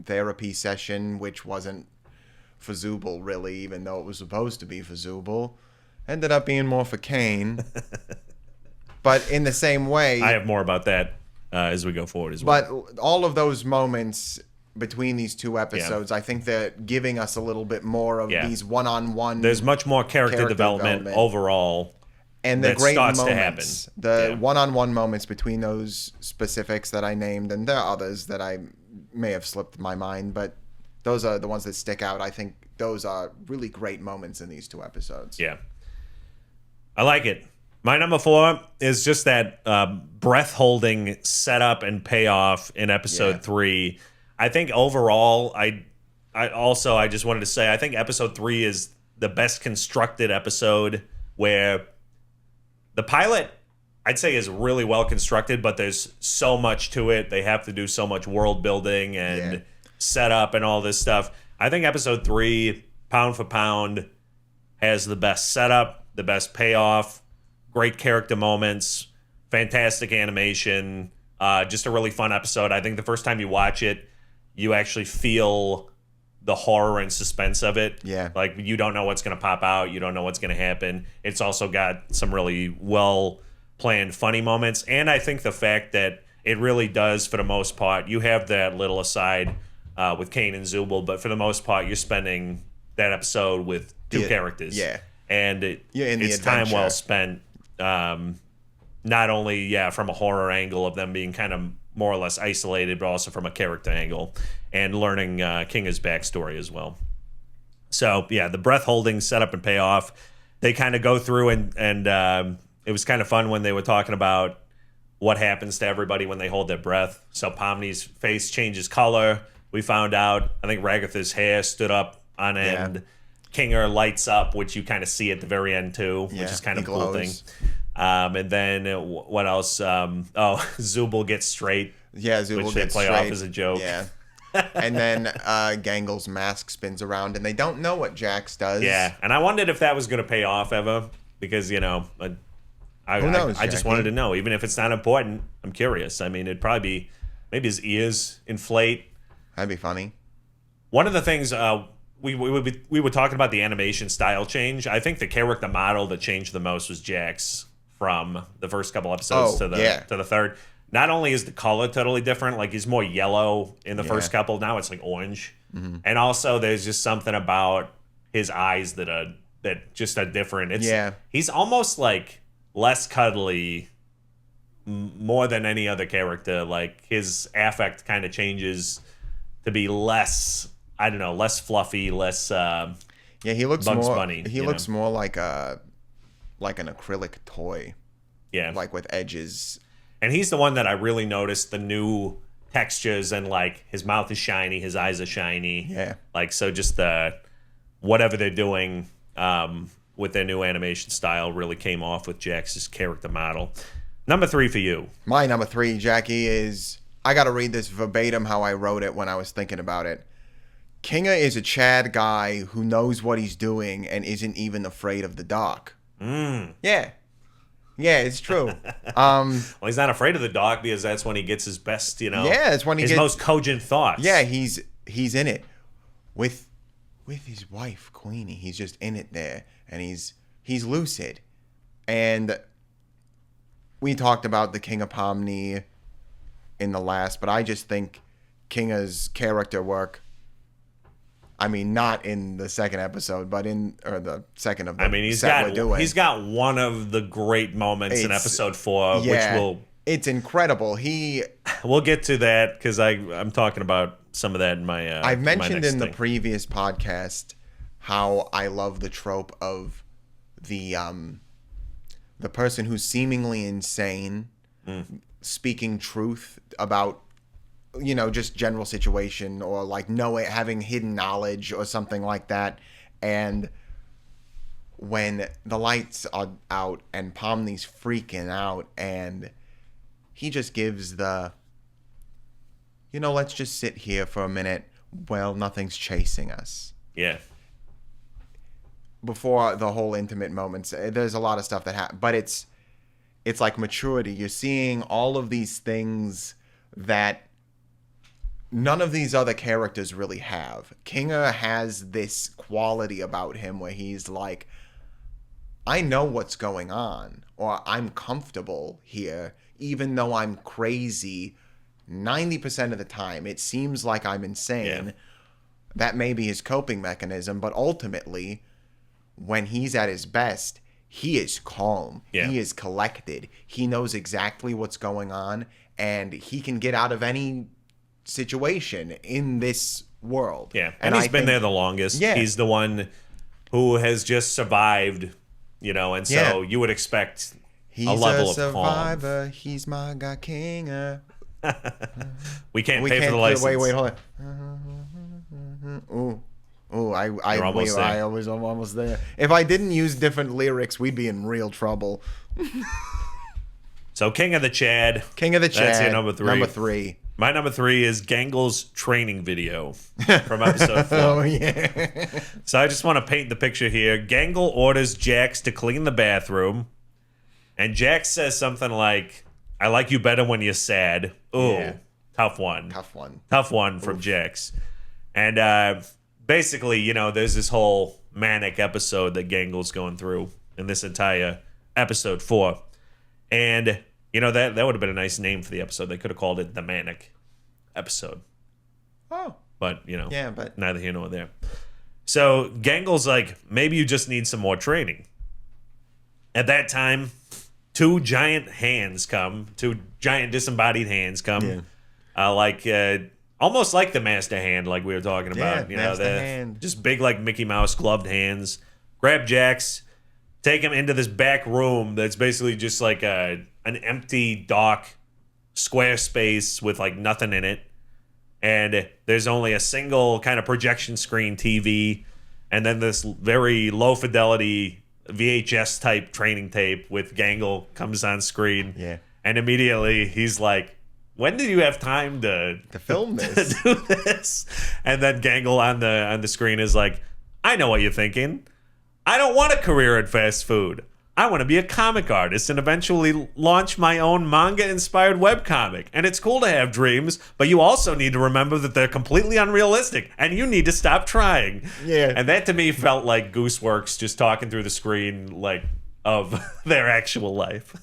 therapy session, which wasn't for Zubul really, even though it was supposed to be for Zubul. Ended up being more for Kane. But in the same way... I have more about that as we go forward as well. But all of those moments between these two episodes, I think they're giving us a little bit more of these one-on-one... There's much more character development overall. And the great starts moments. To happen. The one-on-one moments between those specifics that I named, and there are others that I may have slipped my mind, but those are the ones that stick out. I think those are really great moments in these two episodes. Yeah. I like it. My number 4 is just that breath-holding setup and payoff in episode 3. I think overall, I just wanted to say, I think episode 3 is the best constructed episode, where the pilot, I'd say, is really well constructed, but there's so much to it. They have to do so much world building and setup and all this stuff. I think episode 3, pound for pound, has the best setup, the best payoff, great character moments, fantastic animation, just a really fun episode. I think the first time you watch it, you actually feel the horror and suspense of it. Yeah. Like, you don't know what's going to pop out. You don't know what's going to happen. It's also got some really well-planned, funny moments. And I think the fact that it really does, for the most part, you have that little aside with Kane and Zubul, but for the most part, you're spending that episode with two characters. Yeah. And it's time well spent. Not only from a horror angle of them being kind of more or less isolated, but also from a character angle, and learning Kinga's backstory as well. So yeah, the breath holding setup and payoff. They kind of go through and it was kind of fun when they were talking about what happens to everybody when they hold their breath. So Pomni's face changes color. We found out. I think Ragatha's hair stood up on end. Yeah. Kinga lights up, which you kind of see at the very end too, which is kind of a cool thing. And then what else? Zubul gets straight. Yeah, Zubul which gets they play straight. off as a joke. Yeah. And then Gangel's mask spins around, and they don't know what Jax does. Yeah, and I wondered if that was going to pay off ever, because, you know, Who knows, I just wanted to know. Even if it's not important, I'm curious. I mean, it'd probably be, maybe his ears inflate. That'd be funny. One of the things we were talking about, the animation style change. I think the character model that changed the most was Jax from the first couple episodes to the third. Not only is the color totally different, like he's more yellow in the first couple, now it's like orange. Mm-hmm. And also there's just something about his eyes that just are different. He's almost like less cuddly more than any other character. Like his affect kind of changes to be less, I don't know, less fluffy, less he looks Bugs more Bunny, he looks more like an acrylic toy. Yeah. Like with edges. And he's the one that I really noticed the new textures, and like his mouth is shiny, his eyes are shiny. Yeah. Like, so just whatever they're doing with their new animation style really came off with Jax's character model. Number 3 for you. My number 3, Jackie, is, I got to read this verbatim how I wrote it when I was thinking about it. Kinga is a Chad guy who knows what he's doing and isn't even afraid of the dark. Yeah. Yeah, it's true. Well, he's not afraid of the dark because that's when he gets his best, it's when he gets most cogent thoughts. Yeah, he's in it with his wife, Queenie. He's just in it there, and he's lucid. And we talked about the King of Pomni in the last, but I just think Kinga's character work, I mean, not in the second episode, but the second of the he's got one of the great moments in episode 4, which it's incredible. We'll get to that because I'm talking about some of that in my. I've mentioned in the previous podcast how I love the trope of the person who's seemingly insane speaking truth about, just general situation, or like having hidden knowledge or something like that. And when the lights are out and Pomni's freaking out, and he just gives let's just sit here for a minute. Well, nothing's chasing us. Yeah. Before the whole intimate moments, there's a lot of stuff that happens, but it's like maturity. You're seeing all of these things that none of these other characters really have. Kinga has this quality about him where he's like, I know what's going on, or I'm comfortable here, even though I'm crazy 90% of the time. It seems like I'm insane. Yeah. That may be his coping mechanism, but ultimately, when he's at his best, he is calm. Yeah. He is collected. He knows exactly what's going on, and he can get out of any situation in this world. Yeah, and he's been there the longest. Yeah. He's the one who has just survived, and so you would expect a level of calm. He's a survivor. He's my guy, Kinga. We can't pay for the license. Wait, hold on. I was almost there. If I didn't use different lyrics, we'd be in real trouble. So King of the Chad. King of the Chad. That's your number 3. Number 3. My number 3 is Gangel's training video from episode 4. Oh, yeah. So I just want to paint the picture here. Gangel orders Jax to clean the bathroom, and Jax says something like, I like you better when you're sad. Ooh, tough one. Tough one from Jax. And basically, there's this whole manic episode that Gangel's going through in this entire episode 4. And, that would have been a nice name for the episode. They could have called it the Manic episode. Oh. But, but neither here nor there. So Gangel's like, maybe you just need some more training. At that time, two giant disembodied hands come, almost like the master hand, like we were talking about. Master hand. Just big, like Mickey Mouse gloved hands. Grab Jax, take him into this back room that's basically just like an empty dock, square space with like nothing in it, and there's only a single kind of projection screen TV, and then this very low fidelity VHS type training tape with Gangle comes on screen. Yeah. And immediately he's like, when did you have time to film this? To do this? And then Gangle on the screen is like, I know what you're thinking. I don't want a career in fast food. I want to be a comic artist and eventually launch my own manga-inspired webcomic. And it's cool to have dreams, but you also need to remember that they're completely unrealistic, and you need to stop trying. Yeah. And that to me felt like Gooseworx just talking through the screen, like, of their actual life.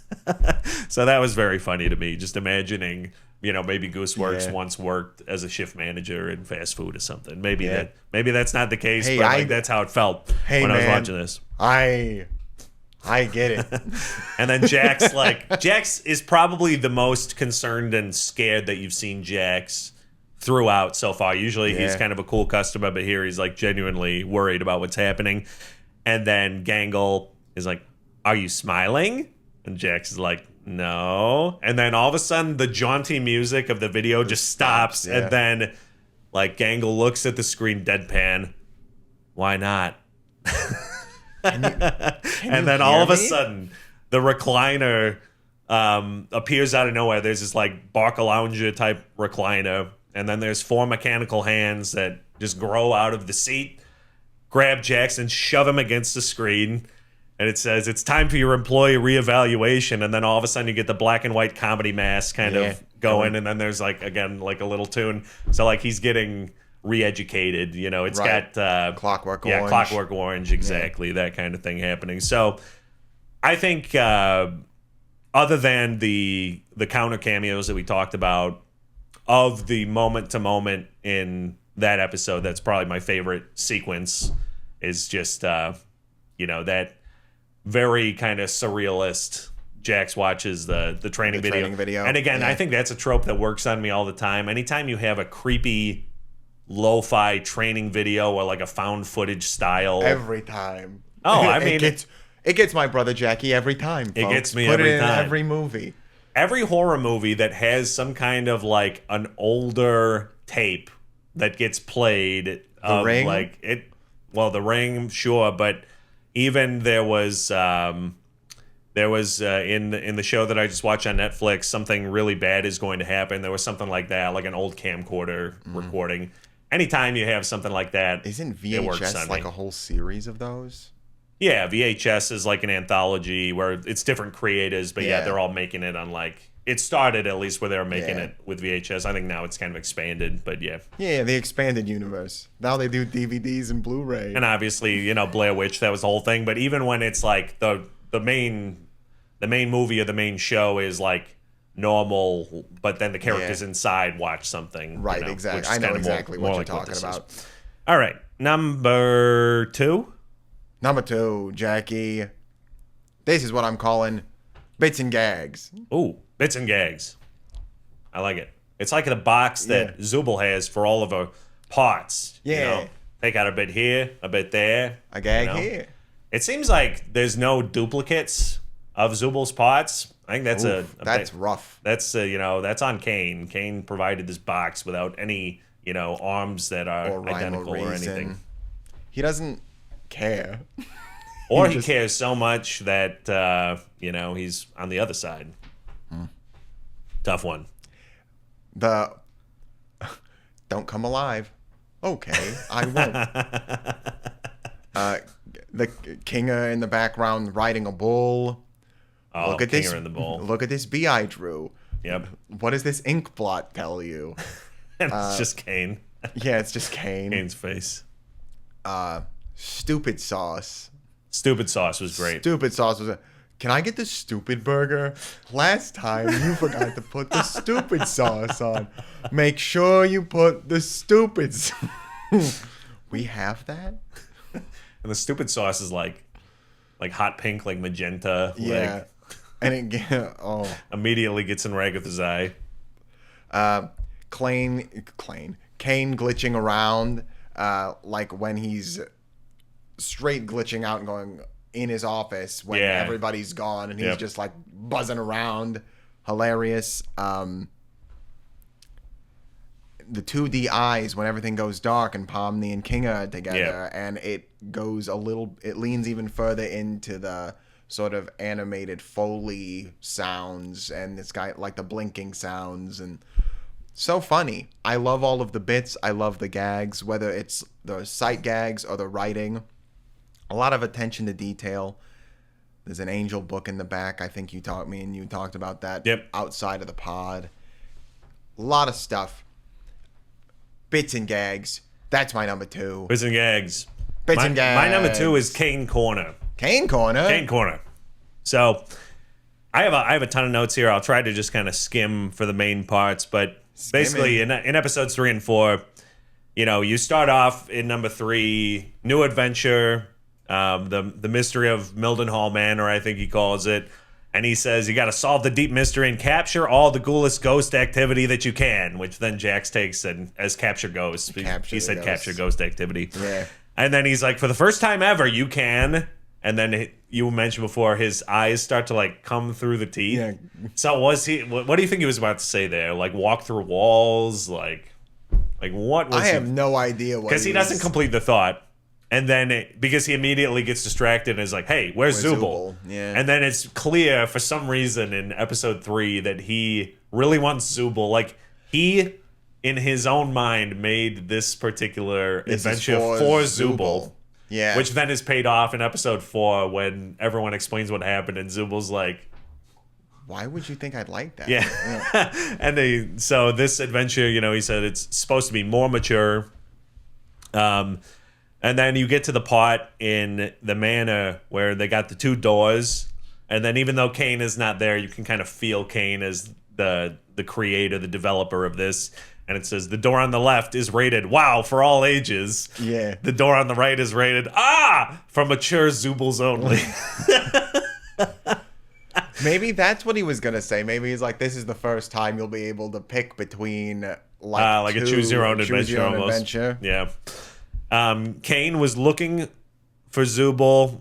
So that was very funny to me, just imagining, maybe Gooseworx once worked as a shift manager in fast food or something. Maybe that's not the case, but that's how it felt when I was watching this. I get it. And then Jax is probably the most concerned and scared that you've seen Jax throughout so far. Usually he's kind of a cool customer, but here he's like genuinely worried about what's happening. And then Gangle is like, are you smiling? And Jax is like, no. And then all of a sudden the jaunty music of the video just stops. And then like Gangle looks at the screen deadpan. Why not? And then all of a sudden, the recliner appears out of nowhere. There's this like Barca Lounger type recliner, and then there's four mechanical hands that just grow out of the seat, grab Jackson, shove him against the screen, and it says, it's time for your employee reevaluation. And then all of a sudden you get the black and white comedy mask kind of going, and then there's like, again, like a little tune. So like he's getting re-educated, it's got Clockwork Orange. Clockwork Orange, exactly, that kind of thing happening. So I think other than the counter cameos that we talked about, of the moment to moment in that episode, that's probably my favorite sequence, is just that very kind of surrealist Jax watches the training video. And again, I think that's a trope that works on me all the time. Anytime you have a creepy lo-fi training video or like a found footage style, every time. Oh, I mean, it gets my brother Jackie every time. Folks. It gets me Put every it in time. Every movie, every horror movie that has some kind of like an older tape that gets played. The Ring, The Ring, sure, but even there was in the show that I just watched on Netflix, something really bad is going to happen. There was something like that, like an old camcorder recording. Anytime you have something like that, isn't VHS like a whole series of those? Yeah, VHS is like an anthology where it's different creators, but they're all making it on like, it started at least where they were making it with VHS. I think now it's kind of expanded, but yeah, the expanded universe. Now they do DVDs and Blu-ray, and obviously Blair Witch, that was the whole thing. But even when it's like the main movie or the main show is like normal, but then the characters inside watch something. Right, exactly. I know exactly what you're talking about. All right, number two. Number two, Jackie. This is what I'm calling bits and gags. Ooh, bits and gags. I like it. It's like the box that Zubul has for all of her parts. Yeah. Take out a bit here, a bit there. A gag here. It seems like there's no duplicates of Zubul's parts. I think that's that's rough. That's that's on Kane. Kane provided this box without any arms that are identical or anything. He doesn't care, or he cares so much that he's on the other side. Tough one. Don't come alive. Okay, I won't. The Kinger in the background riding a bull. Oh, look at Kinger this! in the bull. Look at this bee I drew. Yep. What does this ink blot tell you? It's just Kane. Yeah, it's just Kane. Kane's face. Stupid sauce. Stupid sauce was great. Stupid sauce was. Can I get the stupid burger? Last time you forgot to put the stupid sauce on. Make sure you put the stupid. We have that. And the stupid sauce is like hot pink, like magenta. Yeah. And Immediately gets in Ragatha's eye. Kane glitching around, like when he's straight glitching out and going in his office when everybody's gone and he's just like buzzing around. Hilarious. The 2D eyes when everything goes dark and Pomni and King are together, and it leans even further into the sort of animated Foley sounds, and it's got like the blinking sounds, and so funny. I love all of the bits. I love the gags, whether it's the sight gags or the writing. A lot of attention to detail. There's an angel book in the back. I think you talked about that outside of the pod. A lot of stuff. Bits and gags. That's my number 2. Bits and gags. Bits and gags. My number 2 is Kane Corner. Kane Corner? Kane Corner. So I have a ton of notes here. I'll try to just kind of skim for the main parts, but basically in episodes 3 and 4, you start off in number 3, new adventure, the mystery of Mildenhall Manor, I think he calls it. And he says you got to solve the deep mystery and capture all the ghoulish ghost activity that you can, which then Jax takes as capture ghost. He said capture ghost activity. Yeah. And then he's like, for the first time ever, you can. And then you mentioned before, his eyes start to like come through the teeth. Yeah. So what do you think he was about to say there? Like walk through walls? Like what was I have no idea what because he doesn't complete the thought. And then because he immediately gets distracted and is like, hey, where's Zubul? Yeah. And then it's clear for some reason in episode 3 that he really wants Zubul. Like he, in his own mind, made this particular adventure for Zubul. Yeah. Which then is paid off in episode 4 when everyone explains what happened and Zubul's like, why would you think I'd like that? Yeah. And so this adventure, he said it's supposed to be more mature. And then you get to the part in the manor where they got the 2 doors. And then even though Kane is not there, you can kind of feel Kane as the creator, the developer of this. And it says the door on the left is rated, wow, for all ages. Yeah. The door on the right is rated, for mature Zubuls only. Maybe that's what he was going to say. Maybe he's like, this is the first time you'll be able to pick between like a choose your own adventure almost. Yeah. Kane was looking for Zubul,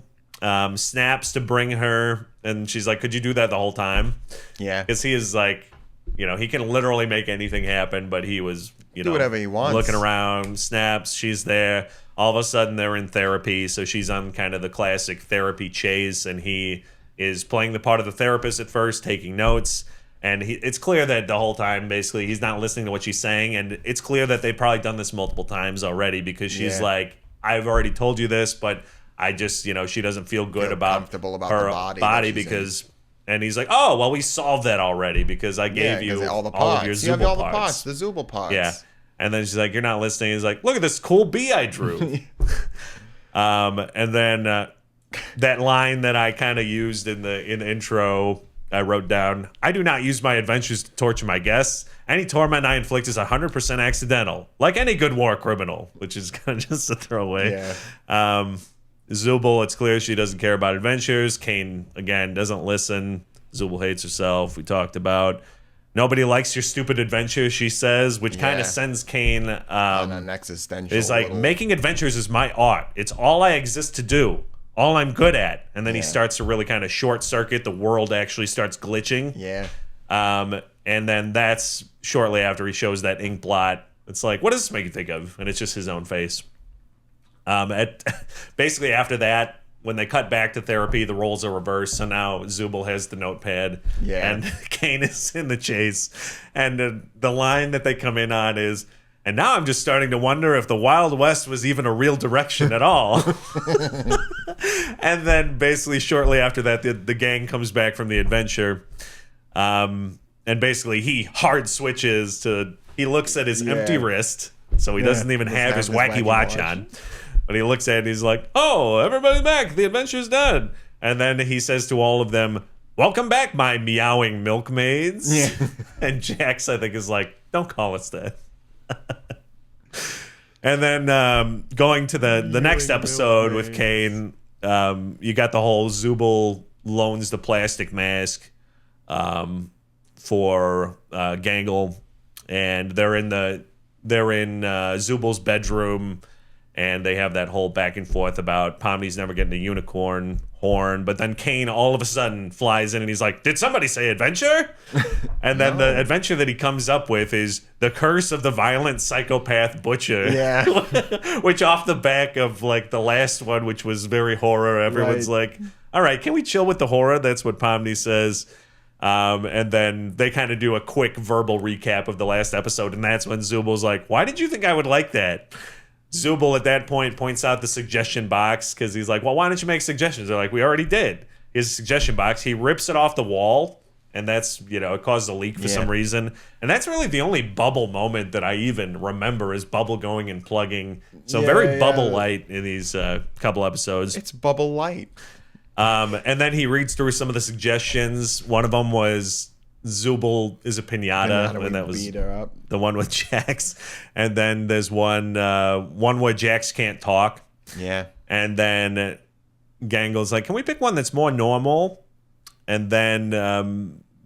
snaps to bring her, and she's like, could you do that the whole time? Yeah. Because he is like, he can literally make anything happen, but he was, do whatever he wants. Looking around, snaps, she's there. All of a sudden, they're in therapy, so she's on kind of the classic therapy chase, and he is playing the part of the therapist at first, taking notes. And it's clear that the whole time, basically, he's not listening to what she's saying. And it's clear that they've probably done this multiple times already because she's like, I've already told you this, but I just, she doesn't feel good about her the body because... And he's like, oh, well, we solved that already because I gave you all of your Zubul parts. The Zubul parts. Yeah. And then she's like, you're not listening. He's like, look at this cool bee I drew. And then that line that I kind of used in the intro... I wrote down, I do not use my adventures to torture my guests. Any torment I inflict is 100% accidental, like any good war criminal, which is kind of just a throwaway. Yeah. Zubul, it's clear she doesn't care about adventures. Kane, again, doesn't listen. Zubul hates herself. We talked about. Nobody likes your stupid adventure, she says, which kind of sends Kane... on an existential is like, making adventures is my art. It's all I exist to do. All I'm good at. And then he starts to really kind of short circuit. The world actually starts glitching. Yeah. And then that's shortly after he shows that ink blot. It's like, what does this make you think of? And it's just his own face. Basically after that, when they cut back to therapy, the roles are reversed. So now Zubul has the notepad. Yeah. And Kane is in the chase. And the line that they come in on is, and now I'm just starting to wonder if the Wild West was even a real direction at all. And then basically shortly after that, the gang comes back from the adventure. And basically he hard switches to, he looks at his empty wrist. So he doesn't even have his wacky watch on. But he looks at it and he's like, oh, everybody's back. The adventure's done. And then he says to all of them, welcome back, my meowing milkmaids. Yeah. And Jax, I think, is like, don't call us that. And then going to the next episode with Kane, you got the whole Zubul loans the plastic mask for Gangle, and they're in Zubal's bedroom, and they have that whole back and forth about Pomni's never getting a unicorn horn. But then Kane all of a sudden flies in and he's like, did somebody say adventure? And then the adventure that he comes up with is The Curse of the Violent Psychopath Butcher. Yeah. Which off the back of like the last one, which was very horror, everyone's like, all right, can we chill with the horror? That's what Pomni says. And then they kind of do a quick verbal recap of the last episode. And that's when Zubal's like, why did you think I would like that? Zubal at that point points out the suggestion box because he's like, well, why don't you make suggestions? They're like, we already did. Here's a suggestion box. He rips it off the wall, and that's, it causes a leak for some reason. And that's really the only Bubble moment that I even remember is Bubble going and plugging. So very Bubble light in these couple episodes. It's Bubble light. And then he reads through some of the suggestions. One of them was Zubal is a pinata, and that was the one with Jax. And then there's one where Jax can't talk. Yeah. And then Gangle's like, can we pick one that's more normal? And then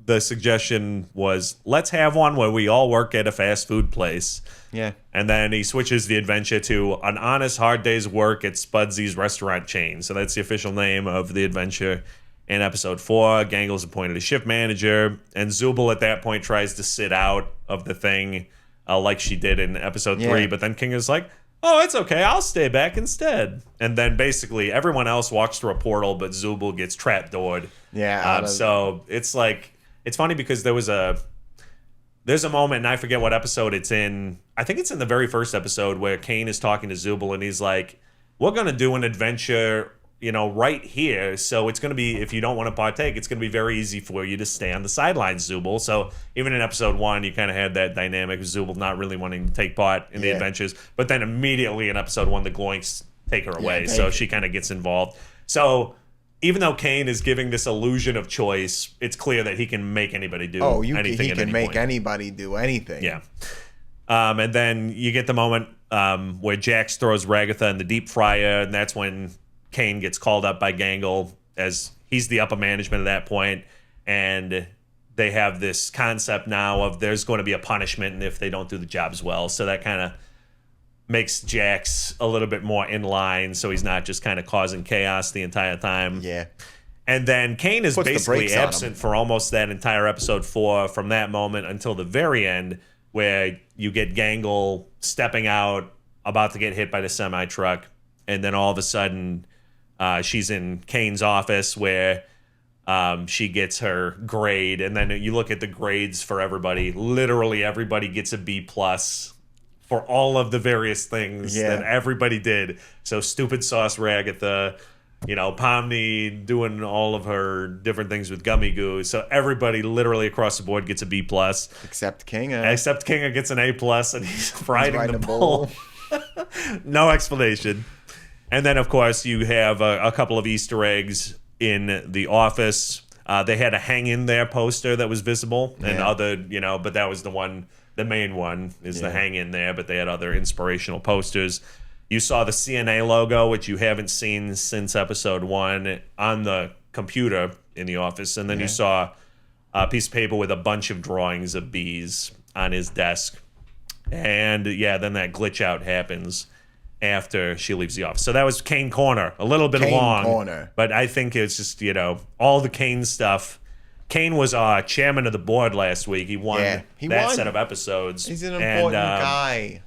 the suggestion was, let's have one where we all work at a fast food place. Yeah. And then he switches the adventure to an honest, hard day's work at Spudsy's restaurant chain. So that's the official name of the adventure. In episode 4, Gangle's appointed a shift manager, and Zubal at that point tries to sit out of the thing like she did in episode 3, but then King is like, oh, it's okay, I'll stay back instead. And then basically everyone else walks through a portal, but Zubal gets trapdoored. Yeah. So it's like, it's funny because there's a moment, and I forget what episode it's in. I think it's in the very first episode where Kane is talking to Zubal, and he's like, we're going to do an adventure right here. So it's going to be, if you don't want to partake, it's going to be very easy for you to stay on the sidelines, Zubal. So even in episode 1, you kind of had that dynamic of Zubal not really wanting to take part in the adventures. But then immediately in episode 1, the Gloinks take her away. So she kind of gets involved. So even though Kane is giving this illusion of choice, it's clear that he can make anybody do anything. He can make anybody do anything. Yeah. And then you get the moment where Jax throws Ragatha in the deep fryer, and that's when Kane gets called up by Gangle as he's the upper management at that point, and they have this concept now of there's going to be a punishment if they don't do the job as well. So that kind of makes Jax a little bit more in line, so he's not just kind of causing chaos the entire time. Yeah. And then Kane is basically absent for almost that entire episode 4 from that moment until the very end, where you get Gangle stepping out, about to get hit by the semi-truck, and then all of a sudden she's in Kane's office where she gets her grade, and then you look at the grades for everybody. Literally everybody gets a B+ for all of the various things that everybody did. So Stupid Sauce Ragatha, Pomni doing all of her different things with Gummy Goo. So everybody literally across the board gets a B+. Except Kinga. Except Kinga gets an A+, and he's riding the bull. No explanation. And then, of course, you have a couple of Easter eggs in the office. They had a hang in there poster that was visible, and other, but that was the main one is the hang in there, but they had other inspirational posters. You saw the CNA logo, which you haven't seen since episode 1, on the computer in the office. And then you saw a piece of paper with a bunch of drawings of bees on his desk. And then that glitch out happens after she leaves the office. So that was Kane Corner. A little bit long, but I think it's just, all the Kane stuff. Kane was chairman of the board last week. He won set of episodes. He's an important guy.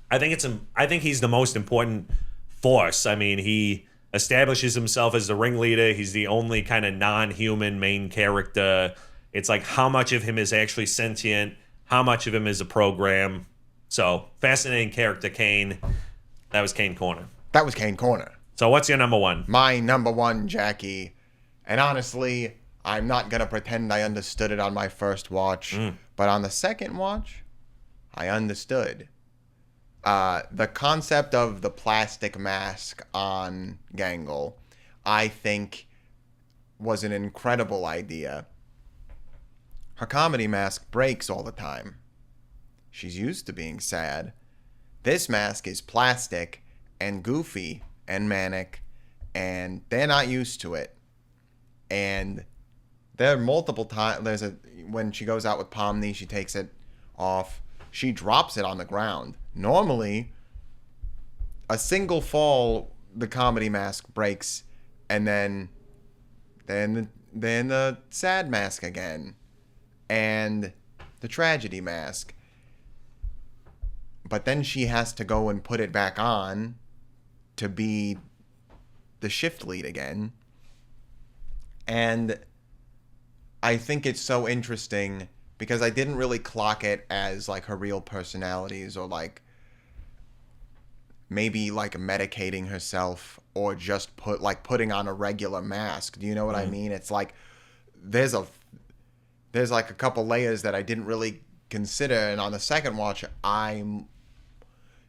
I think he's the most important force. I mean, he establishes himself as the ringleader. He's the only kind of non-human main character. It's like how much of him is actually sentient, how much of him is a program. So, fascinating character, Kane. That was Kane Corner. So what's your number 1? My number 1, Jackie. And honestly, I'm not going to pretend I understood it on my first watch. But on the second watch, I understood. The concept of the plastic mask on Gangle, I think, was an incredible idea. Her comedy mask breaks all the time. She's used to being sad. This mask is plastic and goofy and manic, and they're not used to it. And there are multiple times. When she goes out with Pomni, she takes it off. She drops it on the ground. Normally, a single fall, the comedy mask breaks, and then the sad mask again, and the tragedy mask. But then she has to go and put it back on to be the shift lead again. And I think it's so interesting because I didn't really clock it as like her real personalities, or like maybe like medicating herself, or just putting on a regular mask. Do you know what I mean? It's like there's like a couple layers that I didn't really consider, and on the second watch I'm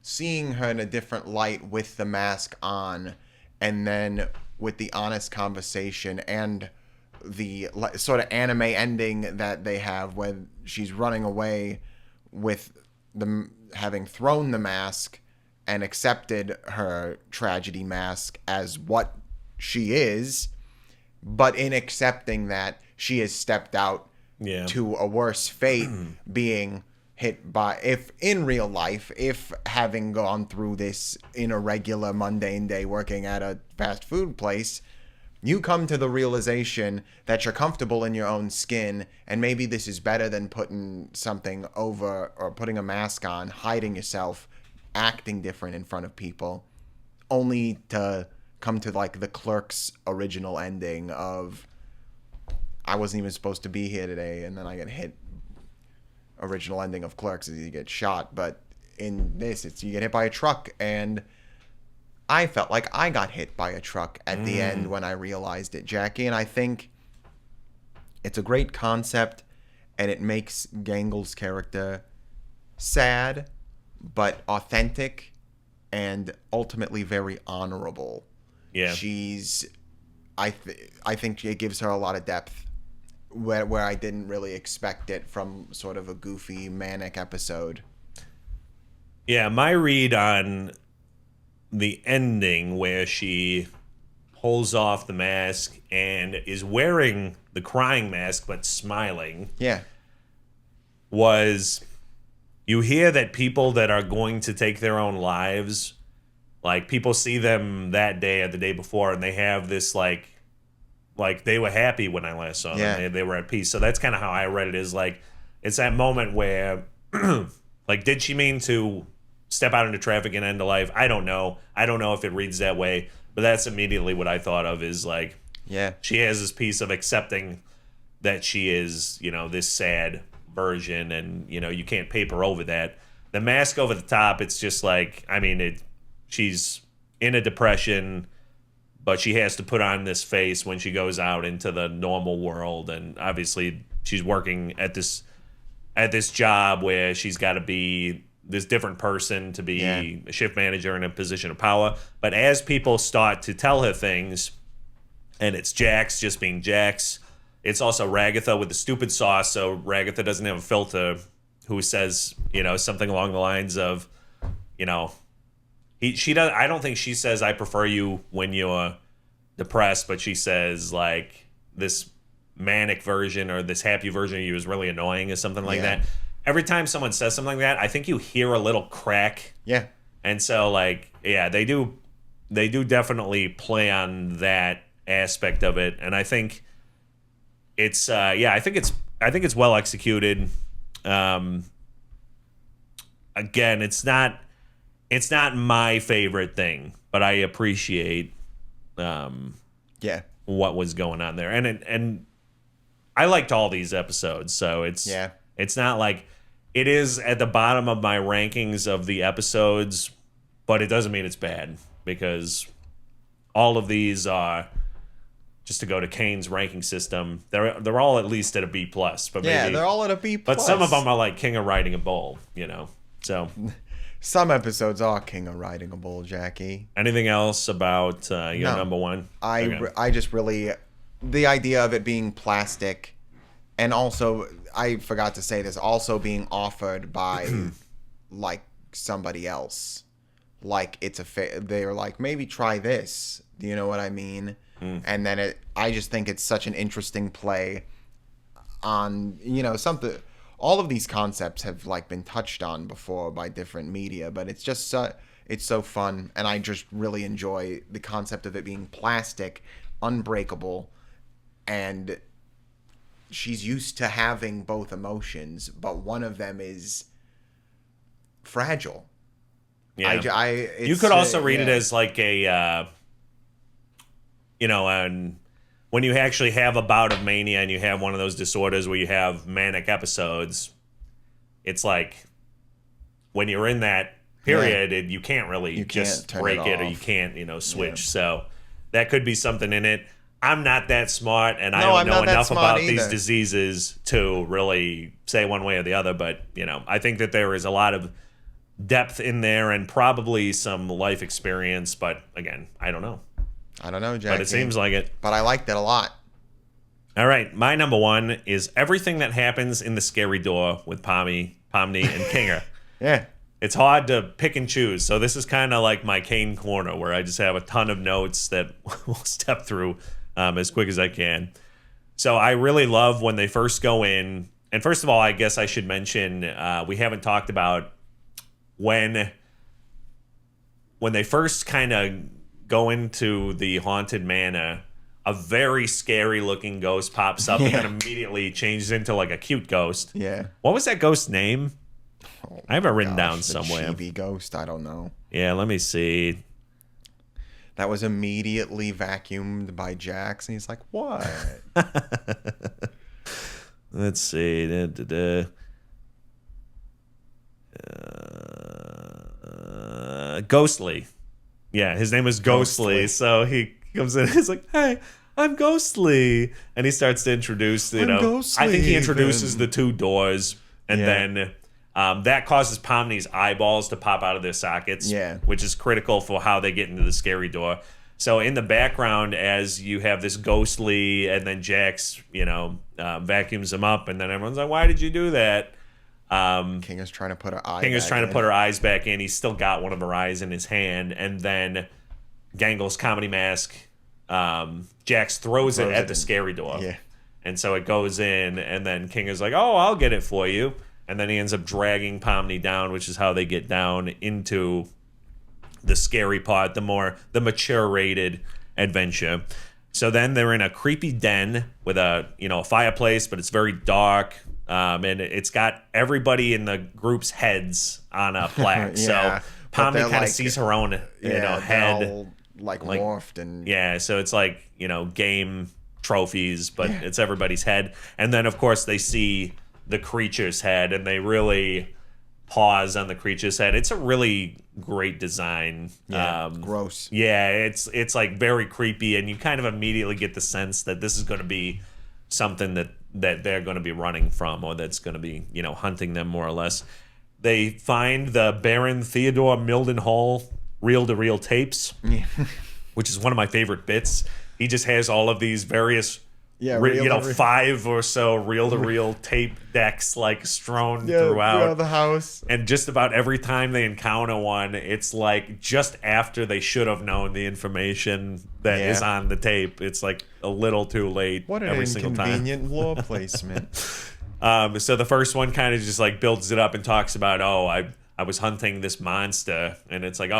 seeing her in a different light with the mask on, and then with the honest conversation and the sort of anime ending that they have where she's running away with them having thrown the mask and accepted her tragedy mask as what she is, but in accepting that, she has stepped out to a worse fate, being hit by, if in real life, if having gone through this in a regular mundane day working at a fast food place, you come to the realization that you're comfortable in your own skin, and maybe this is better than putting something over, or putting a mask on, hiding yourself, acting different in front of people, only to come to like the Clerks original ending of, I wasn't even supposed to be here today, and then I get hit. Original ending of Clerks is you get shot, but in this, it's you get hit by a truck, and I felt like I got hit by a truck at the end when I realized it, Jackie. And I think it's a great concept, and it makes Gangle's character sad, but authentic, and ultimately very honorable. Yeah. I think it gives her a lot of depth where I didn't really expect it from sort of a goofy, manic episode. Yeah, my read on the ending where she pulls off the mask and is wearing the crying mask but smiling. Yeah. Was you hear that people that are going to take their own lives, like people see them that day or the day before, and they have this like they were happy when I last saw them. They were at peace. So that's kind of how I read it, is like it's that moment where like, did she mean to step out into traffic and end a life? I don't know. I don't know if it reads that way, but that's immediately what I thought of, is like, she has this piece of accepting that she is, this sad version, and, you can't paper over that. The mask over the top, it's just like, I mean, she's in a depression, but she has to put on this face when she goes out into the normal world, and obviously she's working at this job where she's got to be this different person to be a shift manager in a position of power. But as people start to tell her things, and it's Jax just being Jax, it's also Ragatha with the stupid sauce, so Ragatha doesn't have a filter, who says, something along the lines of, she does. I don't think she says I prefer you when you're depressed, but she says like this manic version or this happy version of you is really annoying, or something like that. Every time someone says something like that, I think you hear a little crack. Yeah. And so like, they do definitely play on that aspect of it, and I think it's I think it's well executed. Again, it's not my favorite thing, but I appreciate what was going on there, and I liked all these episodes, so it's not like it is at the bottom of my rankings of the episodes, but it doesn't mean it's bad, because all of these are, just to go to Kane's ranking system, they're all at least at a B+, but maybe they're all at a B+. But some of them are like King of Riding a Bull, so. Some episodes are King of Riding a Bull, Jackie. Anything else about your number one? I just really, the idea of it being plastic, and also, I forgot to say this, also being offered by like somebody else. Like it's they're like, maybe try this. Do you know what I mean? And then I just think it's such an interesting play on, something. All of these concepts have like been touched on before by different media, but it's just it's so fun, and I just really enjoy the concept of it being plastic, unbreakable, and she's used to having both emotions, but one of them is fragile. Yeah. You could also read it as like a, and when you actually have a bout of mania and you have one of those disorders where you have manic episodes, it's like when you're in that period, you can't really just break it or you can't, switch. Yeah. So that could be something in it. I'm not that smart, and I don't know enough about these diseases to really say one way or the other. But, I think that there is a lot of depth in there and probably some life experience. But, again, I don't know. I don't know, Jackie. But it seems like it. But I liked it a lot. All right. My number one is everything that happens in the scary door with Pomni, and Kinger. Yeah. It's hard to pick and choose. So this is kind of like my Kane corner where I just have a ton of notes that we'll step through as quick as I can. So I really love when they first go in. And first of all, I guess I should mention we haven't talked about when they first kind of go into the haunted manor, a very scary looking ghost pops up and then immediately changes into like a cute ghost. Yeah. What was that ghost's name? I have it written down somewhere. Chibi ghost, I don't know. Yeah, let me see. That was immediately vacuumed by Jax, and he's like, what? Let's see. Ghostly. Yeah, his name is Ghostly. So he comes in, he's like, hey, I'm Ghostly. And he starts to introduce, Ghostly, I think he introduces the two doors, and then that causes Pomni's eyeballs to pop out of their sockets, which is critical for how they get into the scary door. So in the background, as you have this Ghostly, and then Jax, vacuums him up, and then everyone's like, why did you do that? King is trying to put her put her eyes back in. He's still got one of her eyes in his hand, and then Gangle's comedy mask, Jax throws it at the scary door. Yeah. And so it goes in, and then King is like, oh, I'll get it for you. And then he ends up dragging Pomni down, which is how they get down into the scary part, the mature rated adventure. So then they're in a creepy den with a fireplace, but it's very dark. And it's got everybody in the group's heads on a plaque. So Pomni kind of sees her own head. All, like morphed and so it's like game trophies, but it's everybody's head. And then of course they see the creature's head, and they really pause on the creature's head. It's a really great design. Gross. Yeah, it's like very creepy, and you kind of immediately get the sense that this is going to be something that they're going to be running from, or that's going to be hunting them more or less. They find the Baron Theodore Mildenhall reel-to-reel tapes, which is one of my favorite bits. He just has all of these various 5 or so reel-to-reel tape decks like strewn throughout the house. And just about every time they encounter one, it's like just after they should have known the information that is on the tape. It's like a little too late. What an inconvenient lore placement. So the first one kind of just like builds it up and talks about, I was hunting this monster, and it's like,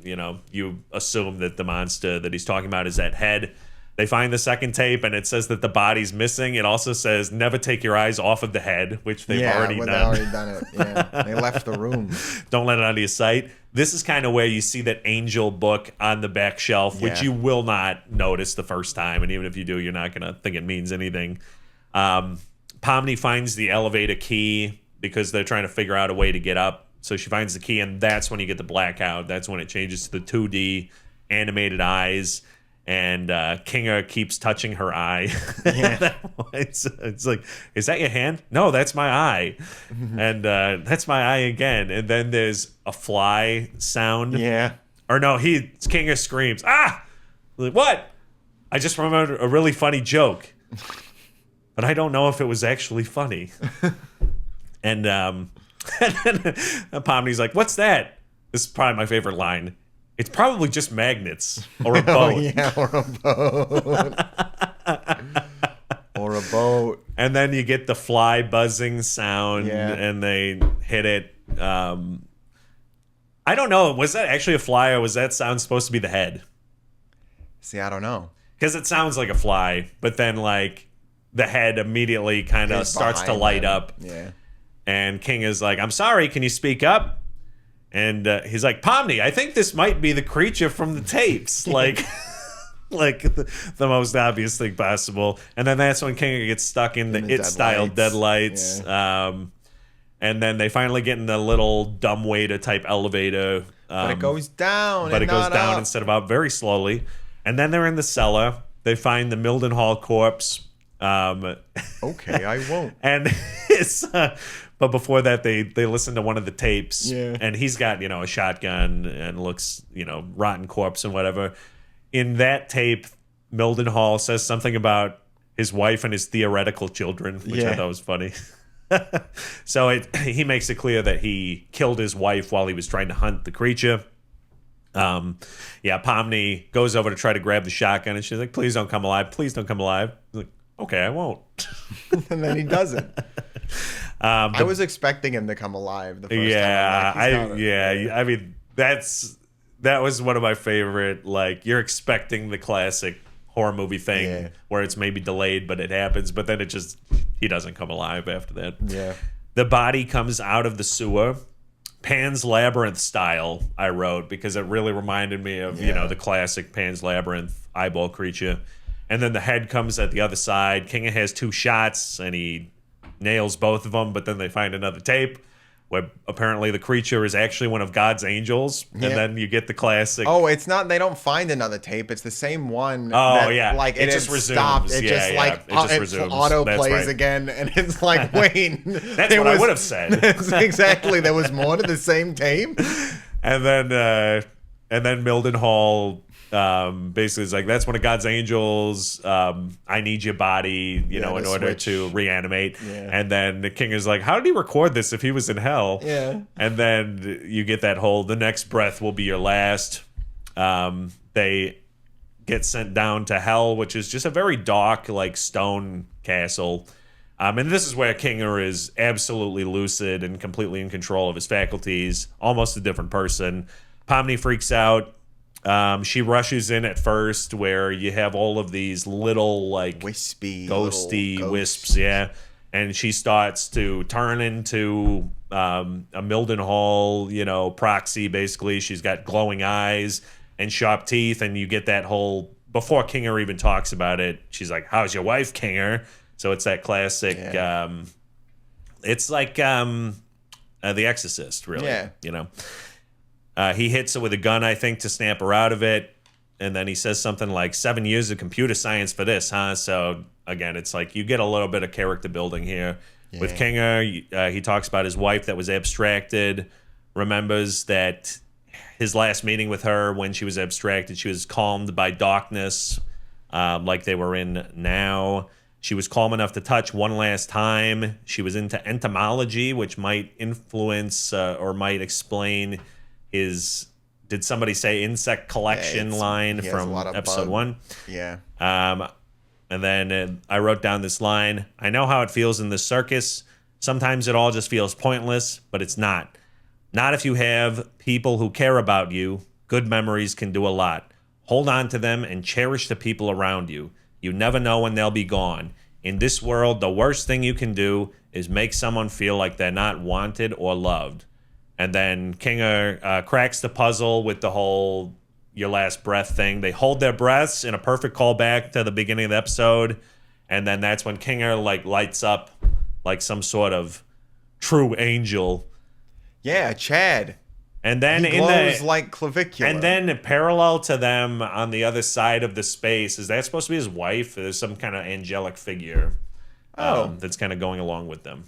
you assume that the monster that he's talking about is that head. They find the second tape, and it says that the body's missing. It also says, never take your eyes off of the head, which they've already done. They've already done it. Yeah, they left the room. Don't let it out of your sight. This is kind of where you see that angel book on the back shelf, which you will not notice the first time, and even if you do, you're not going to think it means anything. Pomni finds the elevator key because they're trying to figure out a way to get up. So she finds the key, and that's when you get the blackout. That's when it changes to the 2D animated eyes. And Kinger keeps touching her eye. It's like, is that your hand? No, that's my eye. And that's my eye again. And then there's a fly sound. Yeah. Or no, Kinger screams, ah! Like, what? I just remembered a really funny joke. But I don't know if it was actually funny. And then Pomni's like, what's that? This is probably my favorite line. It's probably just magnets or a Oh, boat. yeah, or a boat. Or a boat. And then you get the fly buzzing sound, Yeah. and they hit it. I don't know. Was that actually a fly, or was that sound supposed to be the head? See, I don't know. Because it sounds like a fly, but then like the head immediately kind of It's starts to behind light them. up. Yeah. And King is like, "I'm sorry, can you speak up?" And he's like, "Pomni, I think this might be the creature from the tapes." Like, like the most obvious thing possible. And then that's when King gets stuck in the It-style deadlights. Yeah. And then they finally get in the little dumbwaiter type elevator. But it goes down. But and it goes not down up. instead of up very slowly. And then they're in the cellar. They find the Mildenhall corpse. Okay, I won't. And it's but before that they listen to one of the tapes. Yeah. And he's got, a shotgun and looks, rotten corpse and whatever. In that tape, Mildenhall says something about his wife and his theoretical children, which I Yeah. thought was funny. So he makes it clear that he killed his wife while he was trying to hunt the creature. Pomni goes over to try to grab the shotgun, and she's like, "Please don't come alive. Please don't come alive." He's like, "Okay, I won't." And then he doesn't. I was expecting him to come alive the first time. I mean, that was one of my favorite. Like, you're expecting the classic horror movie thing where it's maybe delayed, but it happens. But then he doesn't come alive after that. Yeah. The body comes out of the sewer, Pan's Labyrinth style, I wrote, because it really reminded me of, the classic Pan's Labyrinth eyeball creature. And then the head comes at the other side. Kinga has 2 shots, and he nails both of them, but then they find another tape where apparently the creature is actually one of God's angels. And then you get the classic... Oh, it's not. They don't find another tape. It's the same one. Oh, yeah. Like It it just had resumes. stopped. It Yeah, just yeah. like It just resumes. auto That's plays right. again, and it's like, wait. That's what I would have said. That's exactly. There was more to the same tape. And then Mildenhall basically is like, "That's one of God's angels. I need your body, in the order switch. to reanimate." Yeah. And then the king is like, "How did he record this if he was in hell?" Yeah. And then you get that whole, "The next breath will be your last." They get sent down to hell, which is just a very dark, like, stone castle. And this is where Kinger is absolutely lucid and completely in control of his faculties, almost a different person. Pomni freaks out. She rushes in at first, where you have all of these little, like, Wispy, ghosty little wisps, and she starts to turn into a Mildenhall, proxy, basically. She's got glowing eyes and sharp teeth, and you get that whole, before Kinger even talks about it, she's like, "How's your wife, Kinger?" So it's that classic, it's like The Exorcist, really, He hits her with a gun, I think, to snap her out of it. And then he says something like, 7 years of computer science for this, huh? So, again, it's like you get a little bit of character building here. Yeah. With Kinger, he talks about his wife that was abstracted, remembers that his last meeting with her, when she was abstracted, she was calmed by darkness, like they were in now. She was calm enough to touch one last time. She was into entomology, which might influence or might explain his, did somebody say insect collection line from episode 1? Yeah. And then I wrote down this line: "I know how it feels in this circus. Sometimes it all just feels pointless, but it's not. Not if you have people who care about you. Good memories can do a lot. Hold on to them and cherish the people around you. You never know when they'll be gone. In this world, the worst thing you can do is make someone feel like they're not wanted or loved." And then Kinger cracks the puzzle with the whole "your last breath" thing. They hold their breaths in a perfect callback to the beginning of the episode. And then that's when Kinger, like, lights up like some sort of true angel. Yeah, Chad. And then he glows like clavicular. And then parallel to them on the other side of the space, is that supposed to be his wife? There's some kind of angelic figure that's kind of going along with them.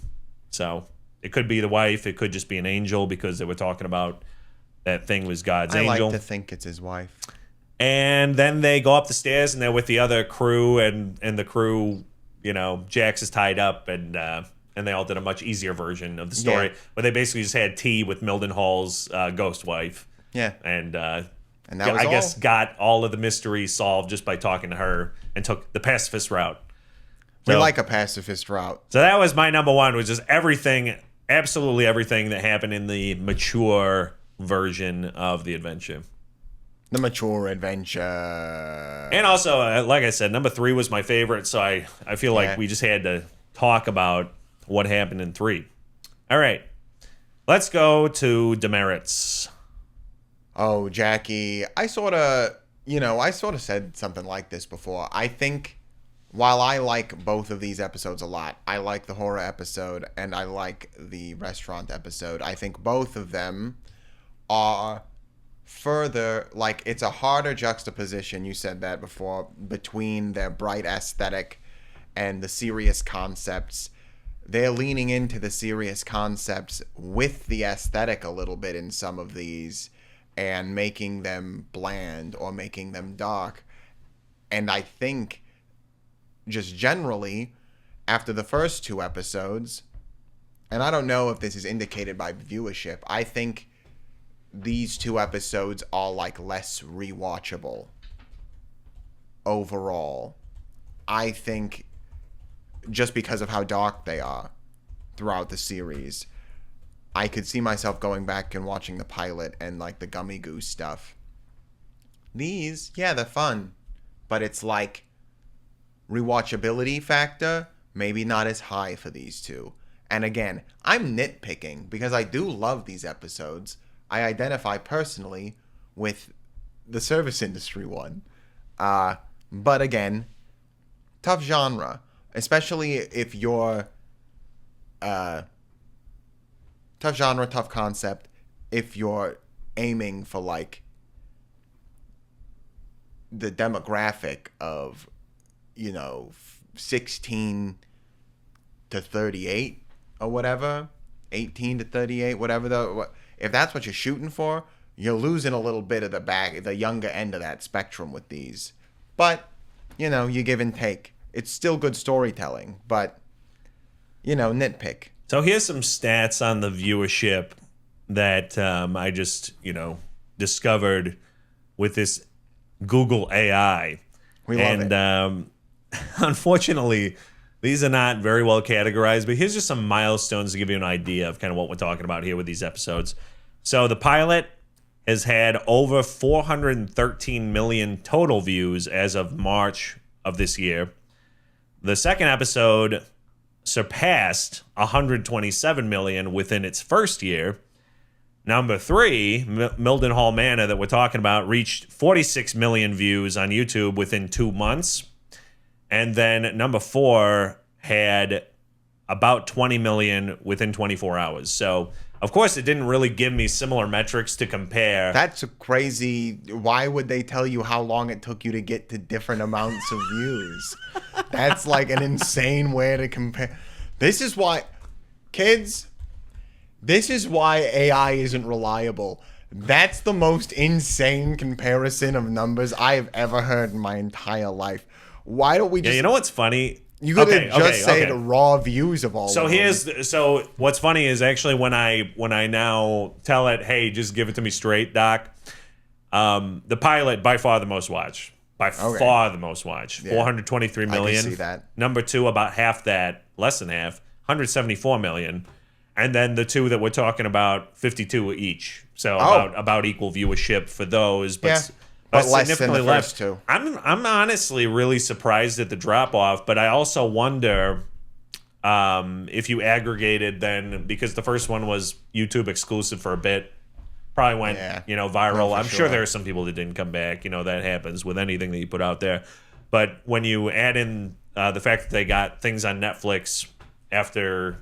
So it could be the wife. It could just be an angel, because they were talking about that thing was God's angel. I like to think it's his wife. And then they go up the stairs, and they're with the other crew, and the crew, Jax is tied up, and they all did a much easier version of the story, where they basically just had tea with Mildenhall's ghost wife. Yeah. And And that was I guess got all of the mystery solved just by talking to her and took the pacifist route. We like a pacifist route. So that was my number one, was just everything, absolutely everything that happened in the mature version of the adventure. The mature adventure. And also, like I said, number 3 was my favorite, so I feel like we just had to talk about what happened in 3. All right. Let's go to Demerits. Oh, Jackie, I sort of said something like this before. I think while I like both of these episodes a lot, I like the horror episode and I like the restaurant episode. I think both of them are further, like, it's a harder juxtaposition, you said that before, between their bright aesthetic and the serious concepts. They're leaning into the serious concepts with the aesthetic a little bit in some of these and making them bland or making them dark. And I think just generally, after the first 2 episodes, and I don't know if this is indicated by viewership, I think these 2 episodes are like less rewatchable overall. I think just because of how dark they are throughout the series, I could see myself going back and watching the pilot and like the Gummy Goose stuff. These, yeah, they're fun, but it's like rewatchability factor, maybe not as high for these 2. And again, I'm nitpicking because I do love these episodes. I identify personally with the service industry one. But again, tough genre, especially if you're tough genre, tough concept if you're aiming for like the demographic of, 16 to 38 or whatever, 18 to 38, whatever if that's what you're shooting for, you're losing a little bit of the younger end of that spectrum with these. But, you give and take. It's still good storytelling, but, nitpick. So here's some stats on the viewership that I just, discovered with this Google AI. We love it. Unfortunately, these are not very well categorized, but here's just some milestones to give you an idea of kind of what we're talking about here with these episodes. So the pilot has had over 413 million total views as of March of this year. The second episode surpassed 127 million within its first year. Number 3, Mildenhall Manor, that we're talking about, reached 46 million views on YouTube within 2 months. And then number 4 had about 20 million within 24 hours. So, of course, it didn't really give me similar metrics to compare. That's crazy. Why would they tell you how long it took you to get to different amounts of views? That's like an insane way to compare. This is why, kids, this is why AI isn't reliable. That's the most insane comparison of numbers I have ever heard in my entire life. Why don't we just... Yeah, you know what's funny? You could just say the raw views of all of them. So what's funny is actually when I now tell it, hey, just give it to me straight, Doc, the pilot, by far the most watched. Far the most watched. Yeah. 423 million. I can see that. Number 2, about half that, less than half, 174 million. And then the 2 that we're talking about, 52 each. So about equal viewership for those. But yeah. But less than the less. first 2. I'm honestly really surprised at the drop off, but I also wonder if you aggregated then, because the first one was YouTube exclusive for a bit, probably went viral. No, I'm sure there are some people that didn't come back. That happens with anything that you put out there. But when you add in the fact that they got things on Netflix after,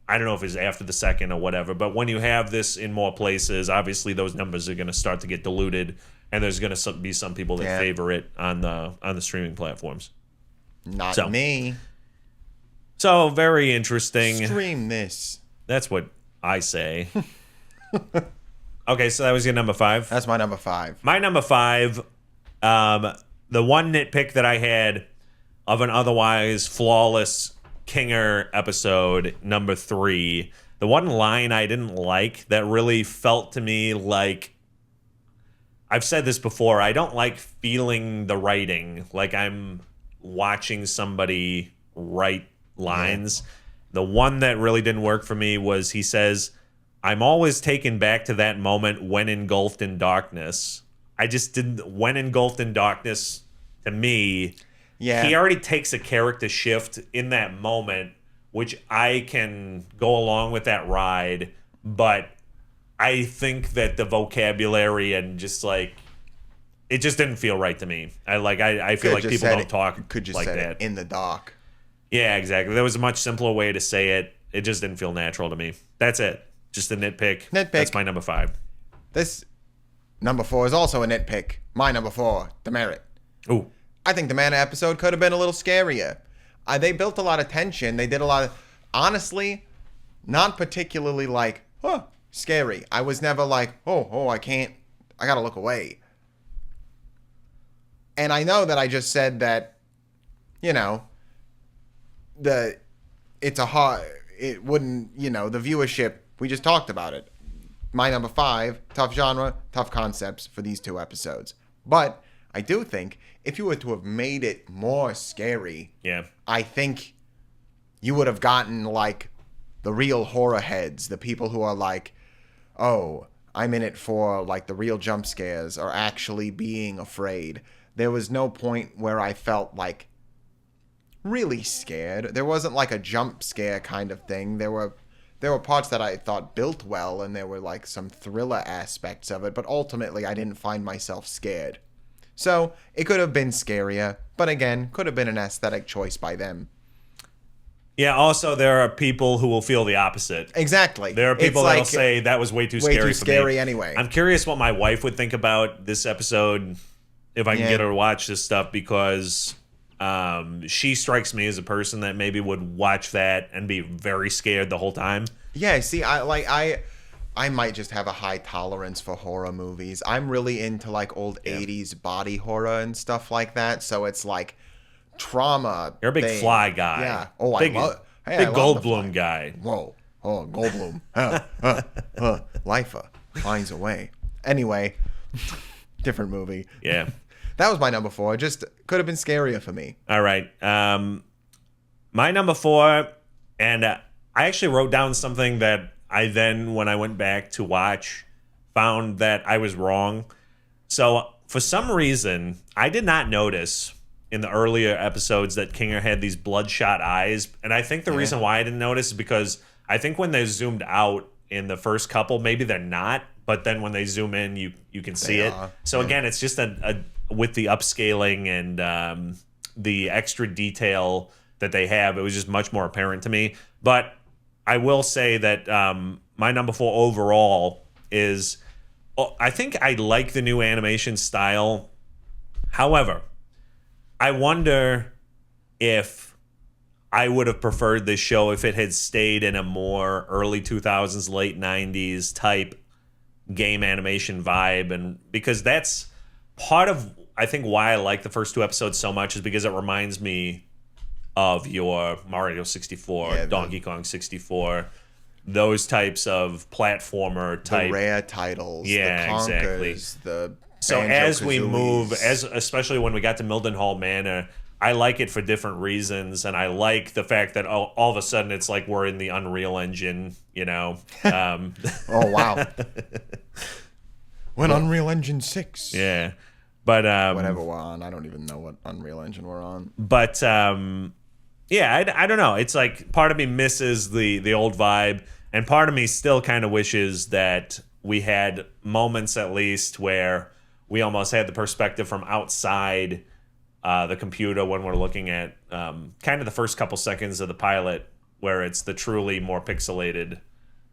I don't know if it's after the second or whatever, but when you have this in more places, obviously those numbers are going to start to get diluted. And there's going to be some people that favor it on the streaming platforms. Not me. So very interesting. Stream this. That's what I say. Okay, so that was your number 5? That's my number 5. My number 5, the one nitpick that I had of an otherwise flawless Kinger episode, number 3, the one line I didn't like that really felt to me like I've said this before. I don't like feeling the writing, like I'm watching somebody write lines. Yeah. The one that really didn't work for me was he says, "I'm always taken back to that moment when engulfed in darkness." I just didn't. When engulfed in darkness, to me, he already takes a character shift in that moment, which I can go along with that ride, but I think that the vocabulary and just like it just didn't feel right to me. I feel like people don't talk like that in the dock. Yeah, exactly. There was a much simpler way to say it. It just didn't feel natural to me. That's it. Just a nitpick. That's my number 5. This number 4 is also a nitpick. My number 4, Demerit. Ooh. I think the Mana episode could have been a little scarier. They built a lot of tension. They did a lot of... Honestly, not particularly like, scary. I was never like, I can't... I gotta look away. And I know that I just said that, it wouldn't, the viewership, we just talked about it. My number 5, tough genre, tough concepts for these 2 episodes. But I do think if you were to have made it more scary, I think you would have gotten like the real horror heads, the people who are like, oh, I'm in it for like the real jump scares or actually being afraid. There was no point where I felt like really scared. There wasn't like a jump scare kind of thing. There were parts that I thought built well, and there were like some thriller aspects of it, but ultimately I didn't find myself scared. So it could have been scarier, but again, could have been an aesthetic choice by them. Yeah, also there are people who will feel the opposite. Exactly. There are people that will say that was way too scary for me. Way too scary anyway. I'm curious what my wife would think about this episode if I can get her to watch this stuff, because she strikes me as a person that maybe would watch that and be very scared the whole time. Yeah, see, I might just have a high tolerance for horror movies. I'm really into like old 80s body horror and stuff like that. So it's like trauma. You're a big Fly guy. Yeah. Oh, big Goldblum guy. Whoa. Oh, Goldblum. Lifer finds a way. Anyway, different movie. Yeah. That was my number 4. Just could have been scarier for me. All right. My number 4, and I actually wrote down something that I then, when I went back to watch, found that I was wrong. So for some reason, I did not notice in the earlier episodes that Kinger had these bloodshot eyes. And I think the reason why I didn't notice is because I think when they're zoomed out in the first couple, maybe they're not. But then when they zoom in, you can see it. So again, it's just with the upscaling and the extra detail that they have, it was just much more apparent to me. But I will say that my number 4 overall is, I think I like the new animation style. However, I wonder if I would have preferred this show if it had stayed in a more early 2000s, late 90s type game animation vibe. And because that's part of, I think, why I like the first 2 episodes so much, is because it reminds me of your Mario 64, Donkey Kong 64, those types of platformer type. The rare titles, the Conkers, exactly. So as we move, especially when we got to Mildenhall Manor, I like it for different reasons, and I like the fact that all of a sudden it's like we're in the Unreal Engine, Oh, wow. When Unreal Engine 6. Yeah. But whatever we're on, I don't even know what Unreal Engine we're on. But I don't know. It's like part of me misses the old vibe, and part of me still kind of wishes that we had moments at least where we almost had the perspective from outside the computer when we're looking at kind of the first couple seconds of the pilot, where it's the truly more pixelated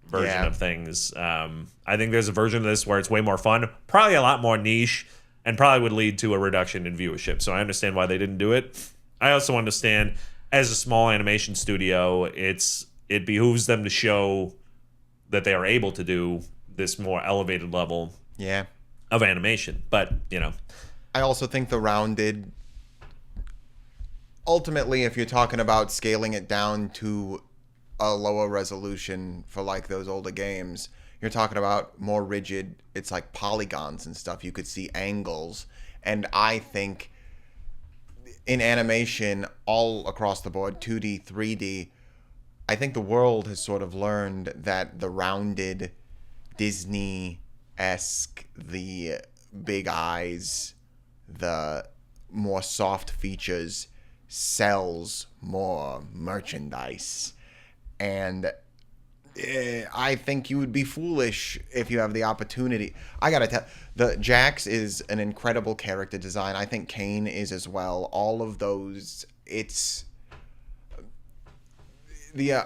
version of things. I think there's a version of this where it's way more fun, probably a lot more niche, and probably would lead to a reduction in viewership. So I understand why they didn't do it. I also understand, as a small animation studio, it behooves them to show that they are able to do this more elevated level of animation. But, I also think the rounded... Ultimately, if you're talking about scaling it down to a lower resolution for like those older games, you're talking about more rigid. It's like polygons and stuff. You could see angles. And I think in animation, all across the board, 2D, 3D, I think the world has sort of learned that the rounded Disney-esque, the big eyes, the more soft features sells more merchandise. And I think you would be foolish if you have the opportunity. I gotta tell, the Jax is an incredible character design. I think Kane is as well. All of those, it's the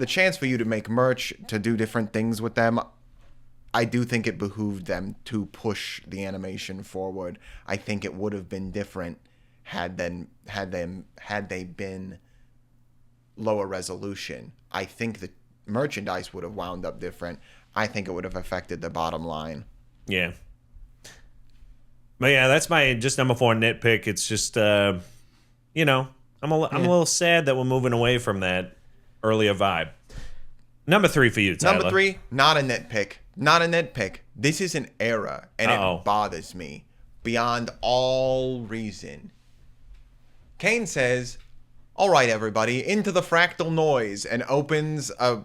chance for you to make merch, to do different things with them. I do think it behooved them to push the animation forward. I think it would have been different had they been lower resolution. I think the merchandise would have wound up different. I think it would have affected the bottom line. Yeah. But yeah, that's my just number 4 nitpick. It's just, I'm a little sad that we're moving away from that earlier vibe. Number 3 for you, Tyler. Number 3, not a nitpick. Not a nitpick. This is an era, and it bothers me beyond all reason. Kane says, "All right, everybody, into the fractal noise," and opens a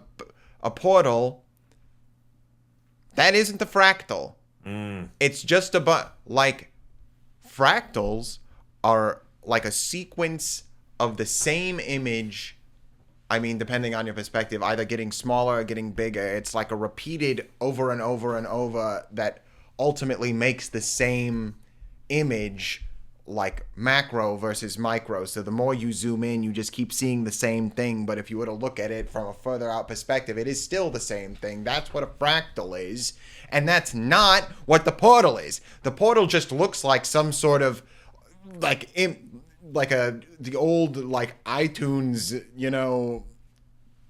portal. That isn't a fractal. It's just like fractals are like a sequence of the same image. I mean, depending on your perspective, either getting smaller or getting bigger. It's like a repeated over and over and over that ultimately makes the same image, like macro versus micro. So the more you zoom in, you just keep seeing the same thing. But if you were to look at it from a further out perspective, it is still the same thing. That's what a fractal is. And that's not what the portal is. The portal just looks like some sort of the old like iTunes,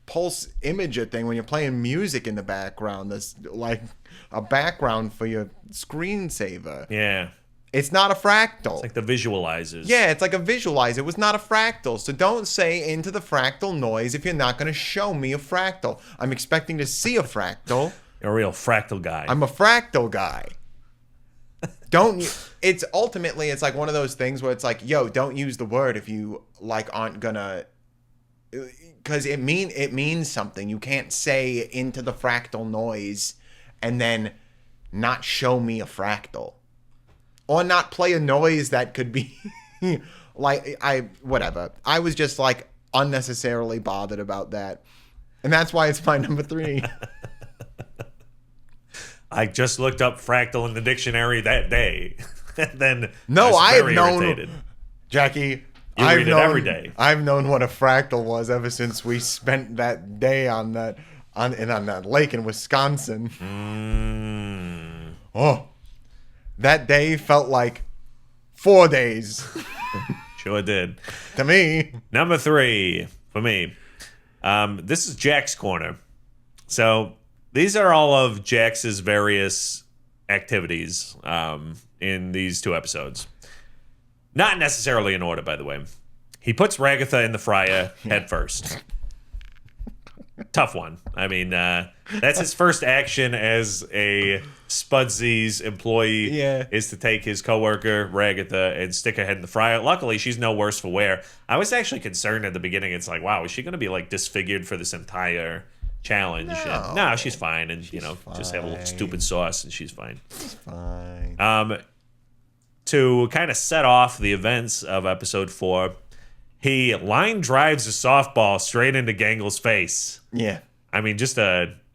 pulse imager thing when you're playing music in the background. That's like a background for your screensaver. Yeah. It's not a fractal. It's like the visualizers. Yeah, it's like a visualizer. It was not a fractal. So don't say into the fractal noise if you're not going to show me a fractal. I'm expecting to see a fractal. You're a real fractal guy. I'm a fractal guy. It's ultimately, it's like one of those things where it's like, yo, don't use the word if you like aren't gonna, because it means something. You can't say into the fractal noise and then not show me a fractal, or not play a noise that could be whatever. I was just like unnecessarily bothered about that, and that's why it's my number 3. I just looked up fractal in the dictionary that day. And then I've known, Jackie. Read it every day. I've known what a fractal was ever since we spent that day on that lake in Wisconsin. Oh, that day felt like 4 days. Sure did. To me. Number 3 for me. This is Jack's Corner. So these are all of Jax's various activities in these 2 episodes. Not necessarily in order, by the way. He puts Ragatha in the fryer head first. Tough one. I mean, that's his first action as a Spudsy's employee, is to take his coworker, Ragatha, and stick her head in the fryer. Luckily, she's no worse for wear. I was actually concerned at the beginning. It's like, wow, is she going to be like disfigured for this entire challenge? No, she's fine. And, just have a little stupid sauce and she's fine. She's fine. To kind of set off the events of episode 4, he line drives a softball straight into Gangle's face. Yeah. I mean,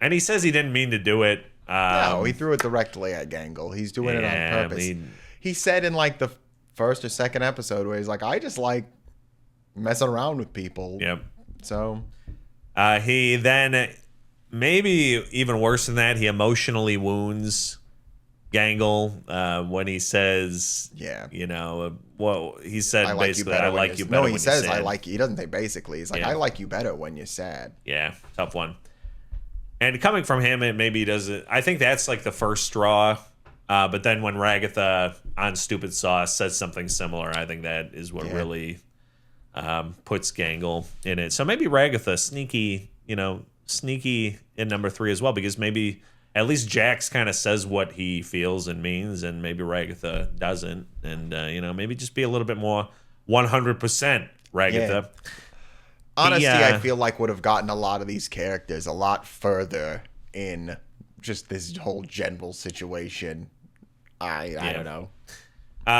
and he says he didn't mean to do it. No, he threw it directly at Gangle. He's doing it on purpose. He said in like the first or second episode where he's like, I just like messing around with people. Yep. So he then, maybe even worse than that, he emotionally wounds Gangle when he says, he said basically, I like you better when you're sad. No, he says, I like you. He doesn't say basically. He's like, I like you better when you're sad. Yeah, tough one. And coming from him, it maybe doesn't. I think that's like the first straw. But then when Ragatha on Stupid Sauce says something similar, I think that is what really puts Gangle in it. So maybe Ragatha sneaky in number 3 as well, because maybe at least Jax kind of says what he feels and means, and maybe Ragatha doesn't. And, maybe just be a little bit more 100% Ragatha. Yeah. Honesty, I feel like would have gotten a lot of these characters a lot further in just this whole general situation. I don't know.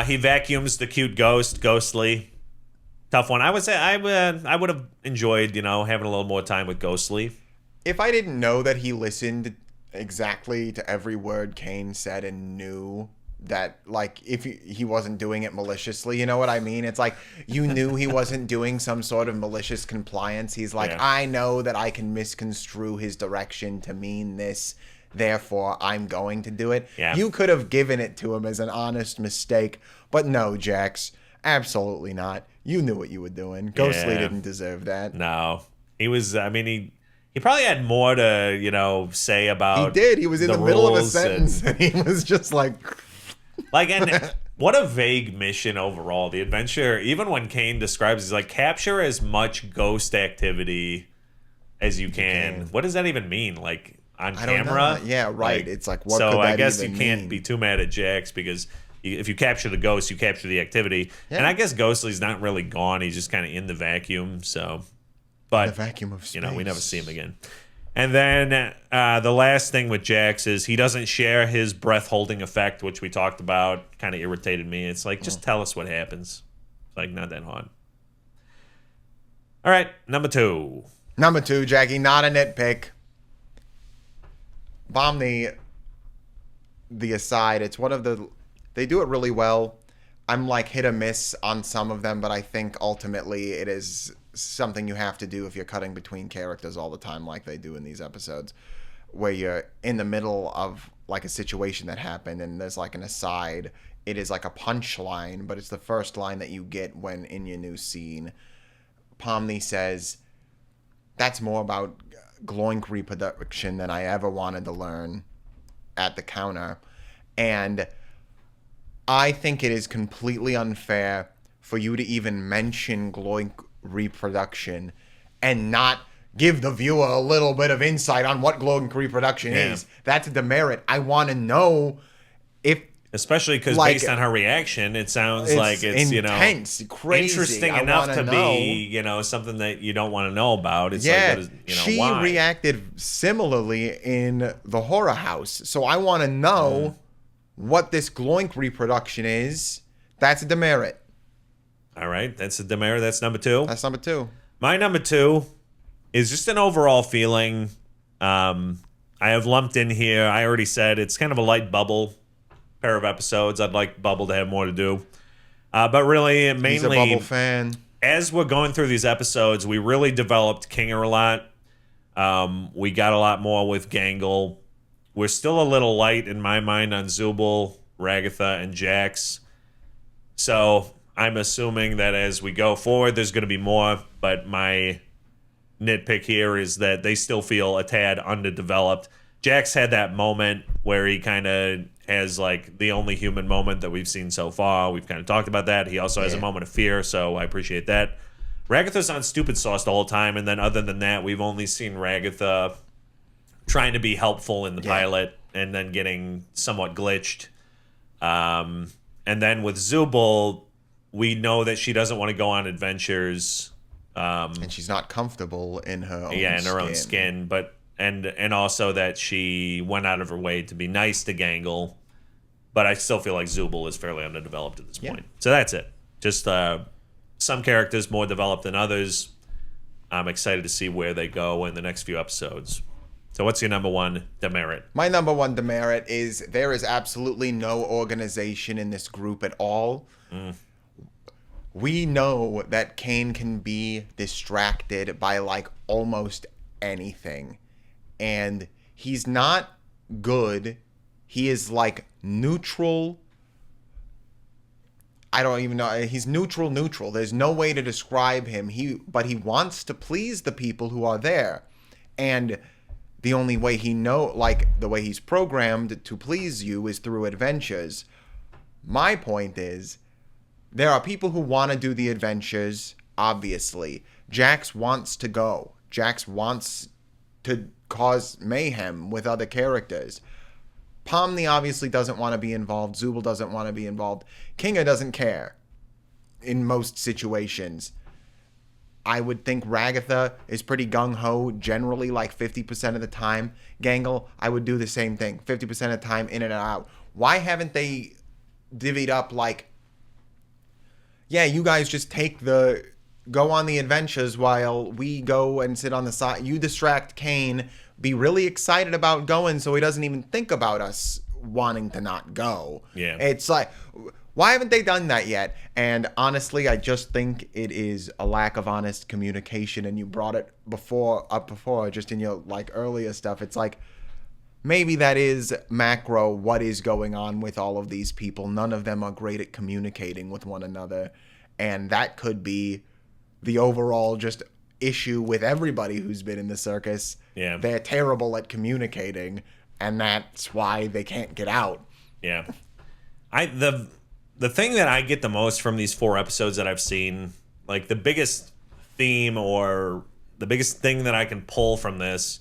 He vacuums the cute ghost, Ghostly. Tough one. I would say I would have enjoyed, having a little more time with Ghostly. If I didn't know that he listened exactly to every word Kane said and knew that, like, if he wasn't doing it maliciously, you know what I mean? It's like you knew he wasn't doing some sort of malicious compliance. He's like, yeah. I know that I can misconstrue his direction to mean this, therefore I'm going to do it. Yeah. You could have given it to him as an honest mistake, but no, Jax, absolutely not. You knew what you were doing. Ghostly didn't deserve that. No. He was, he probably had more to, say about He did. He was in the middle of a sentence and he was just like... and what a vague mission overall. The adventure, even when Kane describes it, he's like, capture as much ghost activity as you can. What does that even mean? Like, on camera? Yeah, right. Like, it's like, what so could that I guess even you can't mean? be too mad at Jax because if you capture the ghost, you capture the activity. Yeah. And I guess Ghostly's not really gone. He's just kind of in the vacuum. So, but the vacuum of space. We never see him again. And then the last thing with Jax is he doesn't share his breath holding effect, which we talked about. Kind of irritated me. It's like, just tell us what happens. It's like, not that hard. All right, number 2. Number 2, Jackie, not a nitpick. Bomb the aside. It's one of the... They do it really well. I'm like hit or miss on some of them, but I think ultimately it is something you have to do if you're cutting between characters all the time like they do in these episodes, where you're in the middle of like a situation that happened and there's like an aside. It is like a punchline, but it's the first line that you get when in your new scene. Pomni says, that's more about gloink reproduction than I ever wanted to learn at the counter. And I think it is completely unfair for you to even mention gloink reproduction and not give the viewer a little bit of insight on what gloink reproduction is. That's a demerit. I want to know if... Especially because based on her reaction, it sounds like it's, intense, crazy. Interesting enough to be, something that you don't want to know about. It's like, she why? reacted similarly in the horror house. So I want to know what this gloink reproduction is. That's a demerit. All right, that's a demerit. That's number 2. That's number 2. My number 2 is just an overall feeling. I have lumped in here. I already said it's kind of a light Bubble pair of episodes. I'd like Bubble to have more to do. But really, mainly... He's a Bubble fan. As we're going through these episodes, we really developed Kinger a lot. We got a lot more with Gangle. We're still a little light, in my mind, on Zubul, Ragatha, and Jax. So I'm assuming that as we go forward, there's going to be more. But my nitpick here is that they still feel a tad underdeveloped. Jax had that moment where he kind of has like the only human moment that we've seen so far. We've kind of talked about that. He also has a moment of fear, so I appreciate that. Ragatha's on stupid sauce the whole time, and then other than that, we've only seen Ragatha trying to be helpful in the pilot and then getting somewhat glitched. And then with Zubul, we know that she doesn't want to go on adventures. And she's not comfortable in her own skin. Yeah, in her own skin. But and also that she went out of her way to be nice to Gangle. But I still feel like Zubul is fairly underdeveloped at this point. So that's it. Just some characters more developed than others. I'm excited to see where they go in the next few episodes. So what's your number 1 demerit? My number 1 demerit is there is absolutely no organization in this group at all. We know that Kane can be distracted by like almost anything. And he's not good. He is like neutral. I don't even know. He's neutral. There's no way to describe him. But he wants to please the people who are there. And the only way the way he's programmed to please you is through adventures. My point is, there are people who want to do the adventures, obviously. Jax wants to go. Jax wants to cause mayhem with other characters. Pomni obviously doesn't want to be involved. Zubul doesn't want to be involved. Kinga doesn't care in most situations. I would think Ragatha is pretty gung-ho generally, like 50% of the time. Gangle, I would do the same thing. 50% of the time, in and out. Why haven't they divvied up like, yeah, you guys just go on the adventures while we go and sit on the side. You distract Kane, be really excited about going so he doesn't even think about us wanting to not go. Yeah. It's like, why haven't they done that yet? And honestly, I just think it is a lack of honest communication. And you brought it up before, just in your like earlier stuff. It's like, maybe that is macro what is going on with all of these people. None of them are great at communicating with one another. And that could be the overall just issue with everybody who's been in the circus. Yeah. They're terrible at communicating, and that's why they can't get out. Yeah. The thing that I get the most from these 4 episodes that I've seen, like the biggest theme or the biggest thing that I can pull from this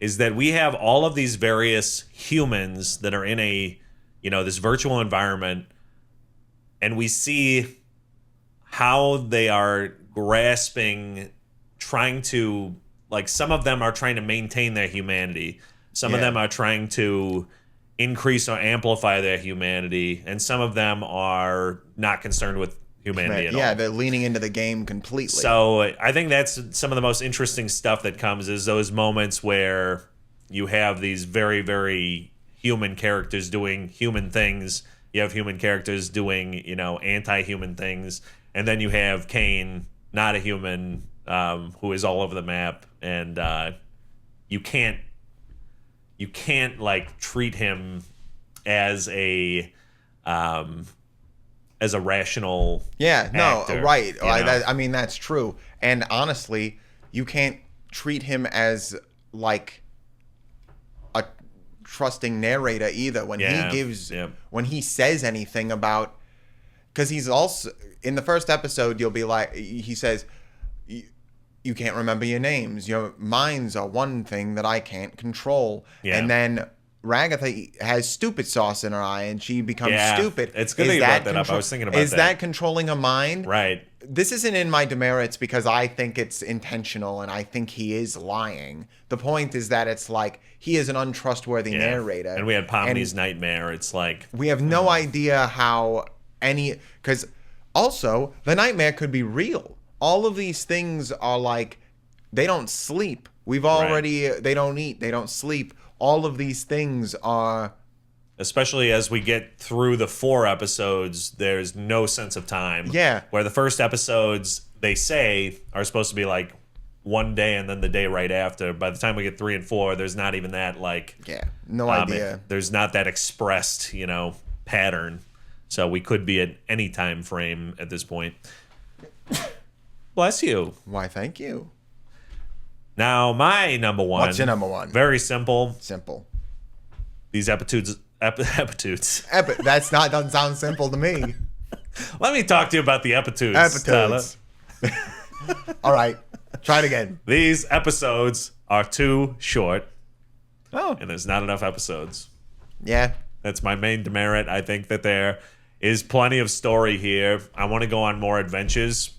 is that we have all of these various humans that are in this virtual environment, and we see how they are grasping, trying to, like, some of them are trying to maintain their humanity. Some of them are trying to increase or amplify their humanity, and some of them are not concerned with humanity at all. Yeah, they're leaning into the game completely. So I think that's some of the most interesting stuff that comes, is those moments where you have these very, very human characters doing human things. You have human characters doing, anti-human things. And then you have Kane, not a human, who is all over the map. And you can't like treat him as a rational actor, right. I mean, that's true. And honestly, you can't treat him as like a trusting narrator either when when he says anything about, because he's also in the first episode, you'll be like, he says, you can't remember your names. Your minds are one thing that I can't control. Yeah. And then Ragatha has stupid sauce in her eye, and she becomes stupid. It's good that you brought that up. I was thinking about that. Is that controlling a mind? Right. This isn't in my demerits because I think it's intentional, and I think he is lying. The point is that it's like he is an untrustworthy narrator. And we had Pomni's nightmare. It's like, we have no idea how because also the nightmare could be real. All of these things are like, they don't sleep. They don't eat, they don't sleep. All of these things are... Especially as we get through the 4 episodes, there's no sense of time. Yeah. Where the first episodes, they say, are supposed to be like one day and then the day right after. By the time we get 3 and 4, there's not even that like... Yeah, no idea. There's not that expressed, pattern. So we could be at any time frame at this point. Bless you. Why, thank you. Now, my number one. What's your number one? Very simple. Simple. These episodes. Doesn't sound simple to me. Let me talk to you about the episodes. All right. Try it again. These episodes are too short. Oh. And there's not enough episodes. Yeah. That's my main demerit. I think that there is plenty of story here. I want to go on more adventures.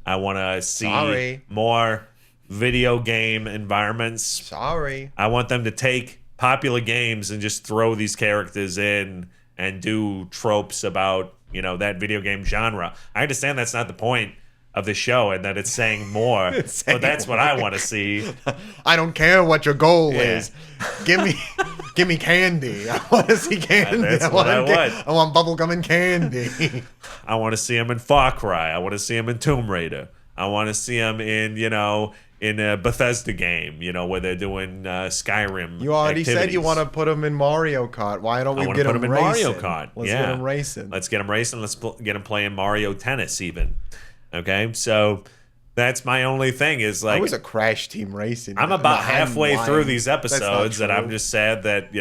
I want to see more video game environments. I want them to take popular games and just throw these characters in and do tropes about, that video game genre. I understand that's not the point of the show and that it's saying more, but that's what I want to see. I don't care what your goal is. Give me candy. I want to see candy. That's what I want. I want bubblegum and candy. I want to see him in Far Cry. I want to see him in Tomb Raider. I want to see him in, in a Bethesda game, where they're doing Skyrim. You already activities. said you want to put him in Mario Kart. Why don't we get him in Mario Kart? Let's get him racing. Let's get him racing. Let's get him playing Mario Tennis even. Okay, so that's my only thing is like... I was a Crash Team Racing. I'm about halfway through these episodes and I'm just sad that,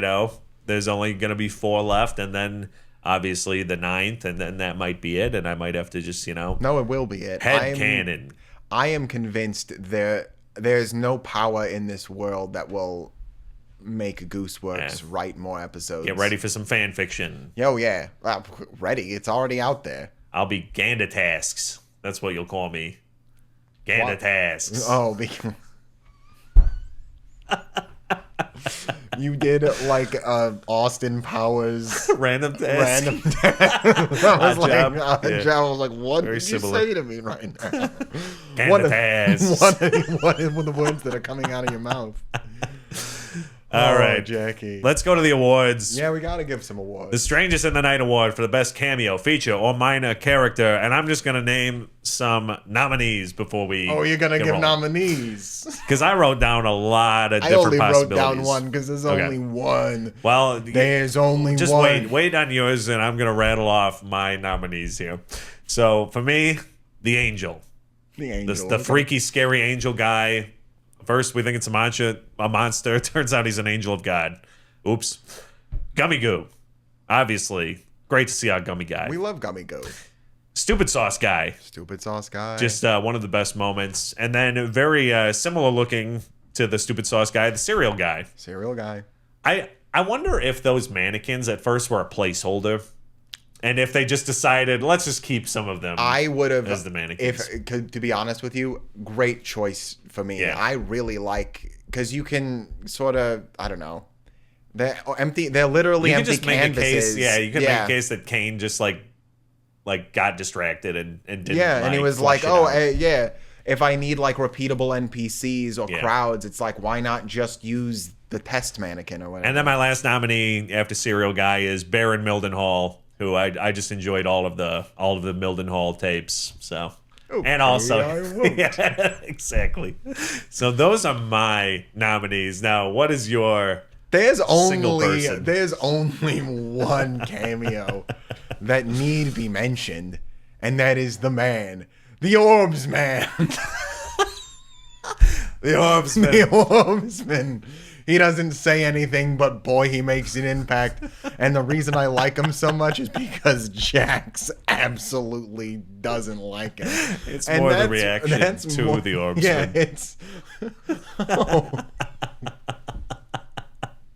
there's only going to be 4 left and then... Obviously, the 9th, and then that might be it, and I might have to just, No, it will be it. Head canon. I am convinced there there's no power in this world that will make Gooseworx write more episodes. Get ready for some fan fiction. Yo, yeah. Ready. It's already out there. I'll be Gandatasks. That's what you'll call me. Gandatasks. Oh, you did like Austin Powers Random task. I was like, job. I was like, what Very did similar. you say to me right now? Gandatasks. What are the words that are coming out of your mouth? All right, Jackie. Let's go to the awards. Yeah, we gotta give some awards. The Strangest in the Night Award for the best cameo, feature, or minor character. And I'm just going to name some nominees before we. Oh, you're gonna give rolling. nominees? Because I wrote down a lot of I different only wrote possibilities. down one because there's Okay. only one. Well, There's only just one. wait on yours, and I'm going to rattle off my nominees here. So for me, the Angel. The angel. The freaky, scary angel guy. First, we think it's a monster. Turns out he's an angel of God. Oops. Gummy Goo. Obviously. Great to see our gummy guy. We love Gummy Goo. Stupid Sauce guy. Stupid Sauce guy. Just one of the best moments. And then very similar looking to the Stupid Sauce guy, the cereal guy. Cereal guy. I wonder if those mannequins at first were a placeholder. And if they just decided, let's just keep some of them I would have, as the mannequins. to be honest with you, great choice for me. Yeah. I really like, because you can sort of, I don't know, they're empty. They're literally You can empty just make canvases. a case. Yeah, you can make a case that Kane just like got distracted and didn't. Yeah, and he was flush like, it oh, out. yeah. If I need like repeatable NPCs or Yeah. crowds, it's like, why not just use the test mannequin or whatever? And then my last nominee after Serial Guy is Baron Mildenhall, who I just enjoyed all of the Mildenhall tapes. So Okay, and also I won't. yeah, exactly. So those are my nominees. Now, what is your There's single only person? there's only one cameo that need be mentioned, and that is the man, the Orbs man, the Orbsman? the Orbsman. He doesn't say anything, but boy, he makes an impact. And the reason I like him so much is because Jax absolutely doesn't like him. It's And more the that's- reaction that's to more- the Orbsman. Yeah, it's. Oh.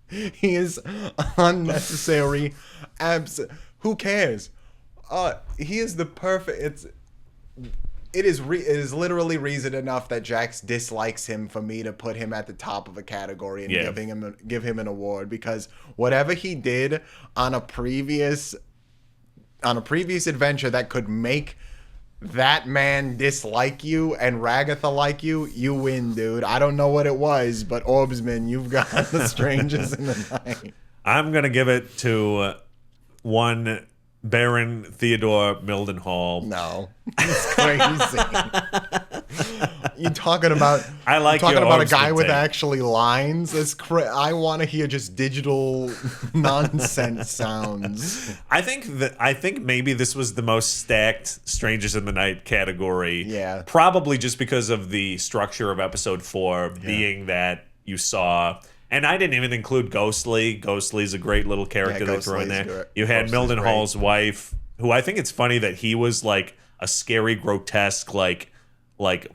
He is unnecessary. Who cares? He is the perfect. It is literally reason enough that Jax dislikes him for me to put him at the top of a category and give him an award, because whatever he did on a previous adventure that could make that man dislike you and Ragatha like you, you win, dude. I don't know what it was, but Orbsman, you've got the strangest in the night. I'm gonna give it to one Baron Theodore Mildenhall. No, it's crazy. You talking about? I like talking your about a Orbsman guy with take. actually lines. It's I want to hear just digital nonsense sounds. I think maybe this was the most stacked Strangers in the Night category. Yeah. Probably just because of the structure of episode 4 being that you saw. And I didn't even include Ghostly. Ghostly's a great little character they threw in Ghostly's there. good. You had Ghostly's Mildenhall's wife, who I think it's funny that he was like a scary, grotesque, like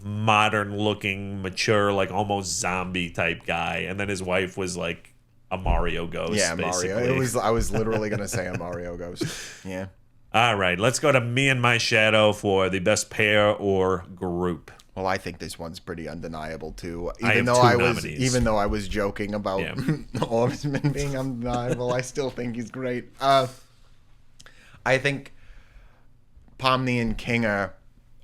modern looking, mature, like almost zombie type guy. And then his wife was like a Mario ghost. Yeah, basically. Mario. I was literally gonna say a Mario ghost. Yeah. All right, let's go to Me and My Shadow for the best pair or group. Well, I think this one's pretty undeniable too. I have two nominees. Even though I was joking about Yeah. Orbsman being undeniable, I still think he's great. I think Pomni and Kinger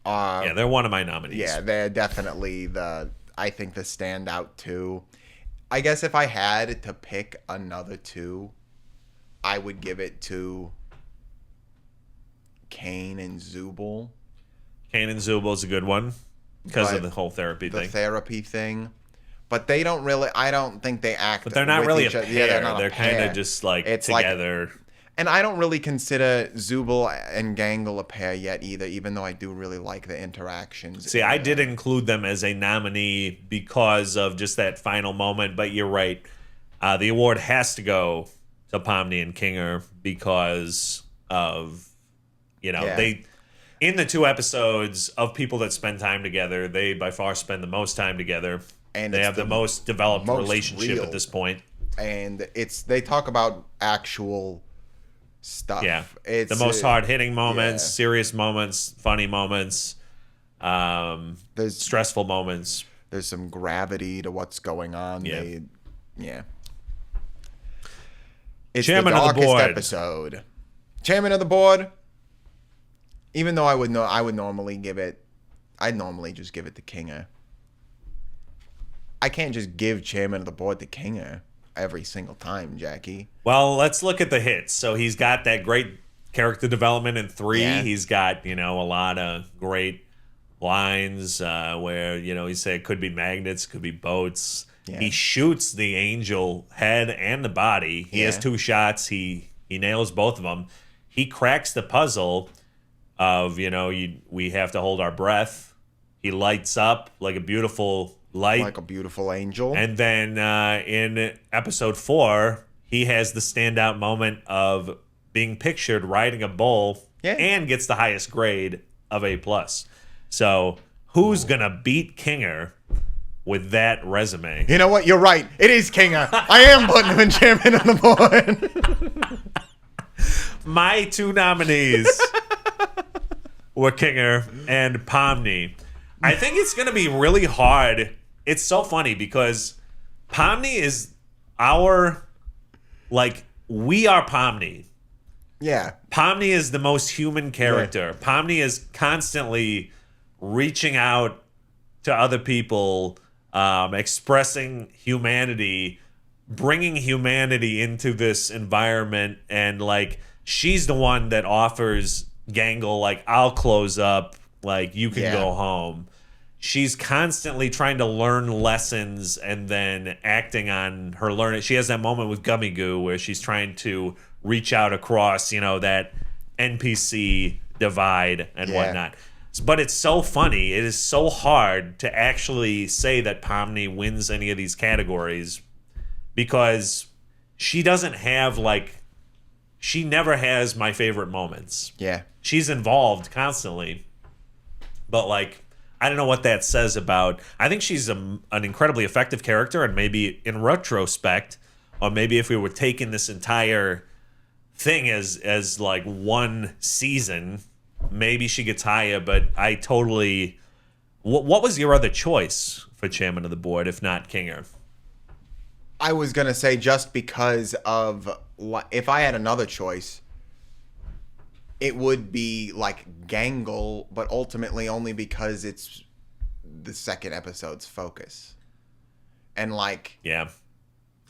are. Yeah, they're one of my nominees. Yeah, they're definitely the standout too. I guess if I had to pick another two, I would give it to Kane and Zubul. Kane and Zubal's a good one because of But the whole therapy The thing. therapy thing. But they don't really, I don't think they act. But they're not with really a each pair. other. Yeah, they're not a They're kind pair. of just like It's like- together. And I don't really consider Zubul and Gangle a pair yet either, even though I do really like the interactions. See, I did include them as a nominee because of just that final moment, but you're right. The award has to go to Pomni and Kinger because of, Yeah. in the 2 episodes of people that spend time together, they by far spend the most time together. And they it's have the most developed most relationship real. at this point. And they talk about actual stuff. Yeah. It's the most hard-hitting moments, yeah. serious moments, funny moments, There's stressful moments. There's some gravity to what's going on. Yeah. It's Chairman the of the darkest board. episode. Chairman of the board. Even though I would normally give it, I'd normally just give it to Kinger. I can't just give Chairman of the board to Kinger every single time, Jackie. Well, let's look at the hits. So he's got that great character development in 3. Yeah. He's got, a lot of great lines where, he said it could be magnets, could be boats. Yeah. He shoots the angel head and the body. He has 2 shots. He nails both of them. He cracks the puzzle of, we have to hold our breath. He lights up like a beautiful light. Like a beautiful angel. And then in episode 4, he has the standout moment of being pictured riding a bull and gets the highest grade of A+. So who's going to beat Kinger with that resume? You know what? You're right. It is Kinger. I am putting him in Chairman of the board. My 2 nominees were Kinger and Pomni. I think it's going to be really hard. It's so funny because Pomni is we are Pomni. Yeah. Pomni is the most human character. Yeah. Pomni is constantly reaching out to other people, expressing humanity, bringing humanity into this environment, and she's the one that offers Gangle, I'll close up, you can go home. She's constantly trying to learn lessons and then acting on her learning. She has that moment with Gummy Goo where she's trying to reach out across, that NPC divide and whatnot. But it's so funny. It is so hard to actually say that Pomni wins any of these categories because she doesn't have, she never has my favorite moments. Yeah. She's involved constantly. But, I don't know what that says about... I think she's an incredibly effective character, and maybe in retrospect, or maybe if we were taking this entire thing as one season, maybe she gets higher, but I totally... What was your other choice for Chairman of the Board, if not Kinger? I was going to say just because of... If I had another choice, it would be Gangle, but ultimately only because it's the second episode's focus. And Yeah.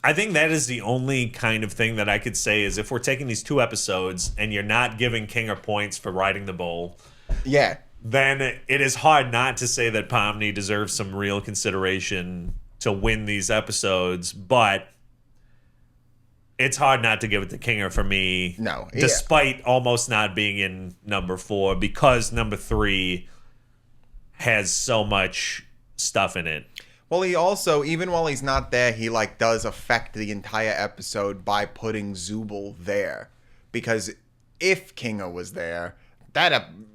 I think that is the only kind of thing that I could say is if we're taking these 2 episodes and you're not giving Kinger points for riding the bull, then it is hard not to say that Pomni deserves some real consideration to win these episodes, but it's hard not to give it to Kinger for me. No. Despite almost not being in number 4 because number 3 has so much stuff in it. Well, he also, even while he's not there, he does affect the entire episode by putting Zubul there. Because if Kinger was there,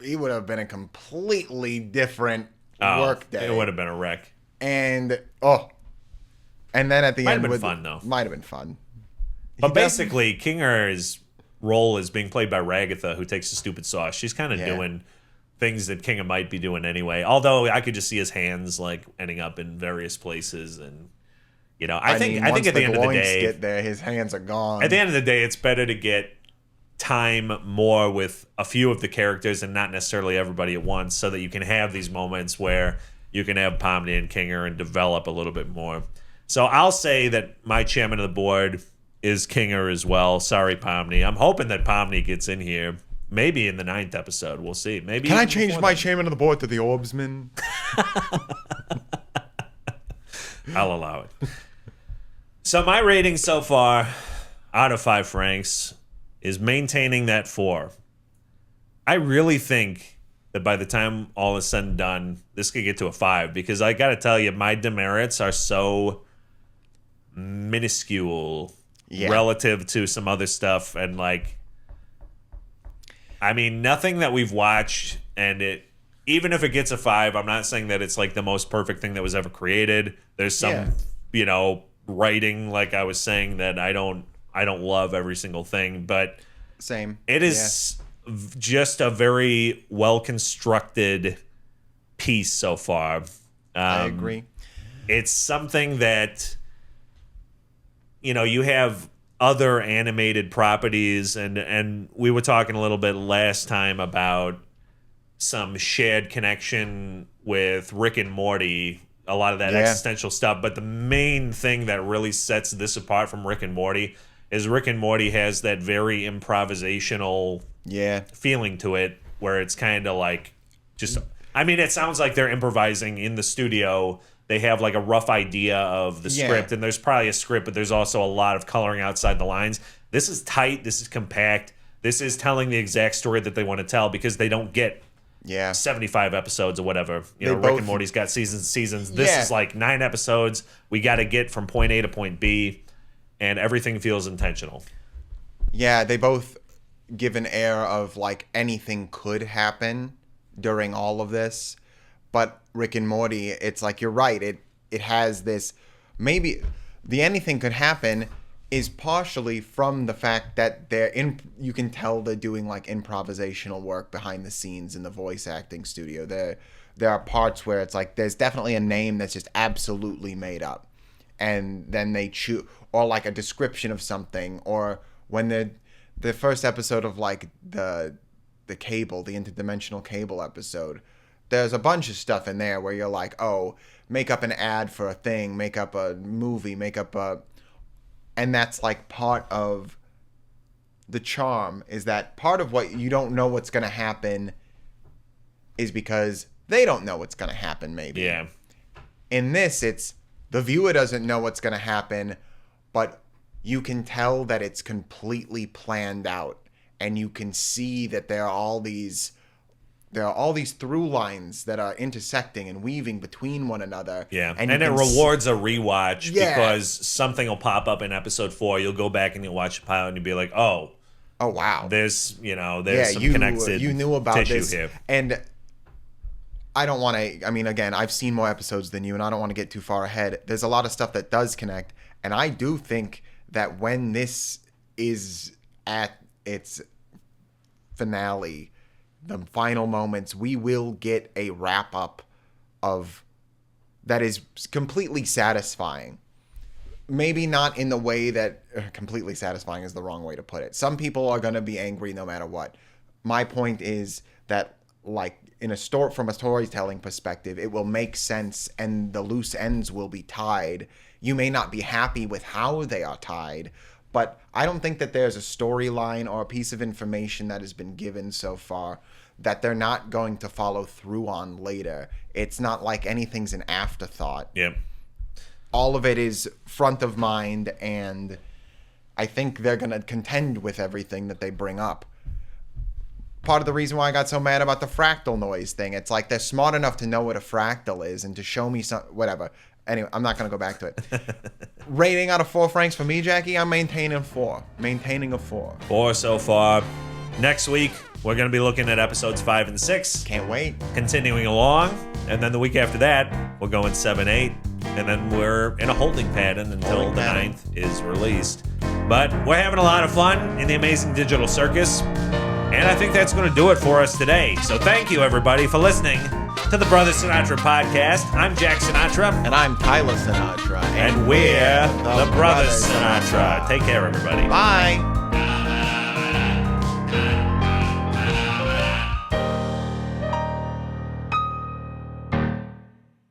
he would have been a completely different work day. It would have been a wreck. And then at the Might end, have been fun though. Might have been fun. But basically, Kinger's role is being played by Ragatha, who takes the stupid sauce. She's kind of doing things that Kinger might be doing anyway. Although I could just see his hands ending up in various places, and I think at the end of the day, get there, his hands are gone. At the end of the day, it's better to get time more with a few of the characters and not necessarily everybody at once, so that you can have these moments where you can have Pomni and Kinger and develop a little bit more. So I'll say that my Chairman of the Board is Kinger as well. Sorry, Pomni. I'm hoping that Pomni gets in here. Maybe in the 9th episode. We'll see. Maybe. Can I change my Chairman of the Board to the Orbsman? I'll allow it. So my rating so far out of 5 Franks is maintaining that 4. I really think that by the time all is said and done, this could get to a 5 because I got to tell you, my demerits are so minuscule relative to some other stuff, and I mean, nothing that we've watched and even if it gets a 5, I'm not saying that it's like the most perfect thing that was ever created. There's some, writing, like I was saying, that I don't love every single thing, but same. It is just a very well constructed piece so far. I agree. It's something that you have other animated properties, and we were talking a little bit last time about some shared connection with Rick and Morty, a lot of that existential stuff. But the main thing that really sets this apart from Rick and Morty is Rick and Morty has that very improvisational feeling to it, where it's kind of like it sounds like they're improvising in the studio. They have like a rough idea of the script, and there's probably a script, but there's also a lot of coloring outside the lines. This is tight. This is compact. This is telling the exact story that they want to tell, because they don't get 75 episodes or whatever. Rick and Morty's got seasons. This is like 9 episodes. We got to get from point A to point B, and everything feels intentional. Yeah, they both give an air of like anything could happen during all of this. But Rick and Morty, it's like, you're right. It has this, maybe the anything could happen is partially from the fact that you can tell they're doing like improvisational work behind the scenes in the voice acting studio. There are parts where it's like there's definitely a name that's just absolutely made up, and then they choose, or like a description of something, or when the first episode of like the interdimensional cable episode, there's a bunch of stuff in there where you're like, oh, make up an ad for a thing, make up a movie, and that's like part of the charm, is that part of what you don't know what's going to happen is because they don't know what's going to happen, maybe. Yeah. In this, it's the viewer doesn't know what's going to happen, but you can tell that it's completely planned out, and you can see that there are all these through lines that are intersecting and weaving between one another. Yeah, and it rewards a rewatch, because something will pop up in episode 4. You'll go back and you'll watch the pilot and you'll be like, oh wow, there's some connected you knew about tissue this here. And I don't want to. I mean, again, I've seen more episodes than you, and I don't want to get too far ahead. There's a lot of stuff that does connect, and I do think that when this is at its finale, the final moments, we will get a wrap up of that is completely satisfying. Maybe not in the way that completely satisfying is the wrong way to put it. Some people are going to be angry no matter what. My point is that, like, from a storytelling perspective, it will make sense and the loose ends will be tied. You may not be happy with how they are tied, but I don't think that there's a storyline or a piece of information that has been given so far that they're not going to follow through on later. It's not like anything's an afterthought. Yep. All of it is front of mind, and I think they're going to contend with everything that they bring up. Part of the reason why I got so mad about the fractal noise thing, it's like they're smart enough to know what a fractal is and to show me some, whatever. Anyway, I'm not going to go back to it. Rating out of 4 francs for me, Jackie, I'm maintaining a 4. 4 so far. Next week, we're going to be looking at episodes 5 and 6. Can't wait. Continuing along. And then the week after that, we're going 7, 8. And then we're in a holding pattern until the 9th is released. But we're having a lot of fun in the Amazing Digital Circus. And I think that's going to do it for us today. So thank you, everybody, for listening to the Brother Sinatra podcast. I'm Jack Sinatra. And I'm Tyler Sinatra. And we're the Brother Sinatra. Take care, everybody. Bye.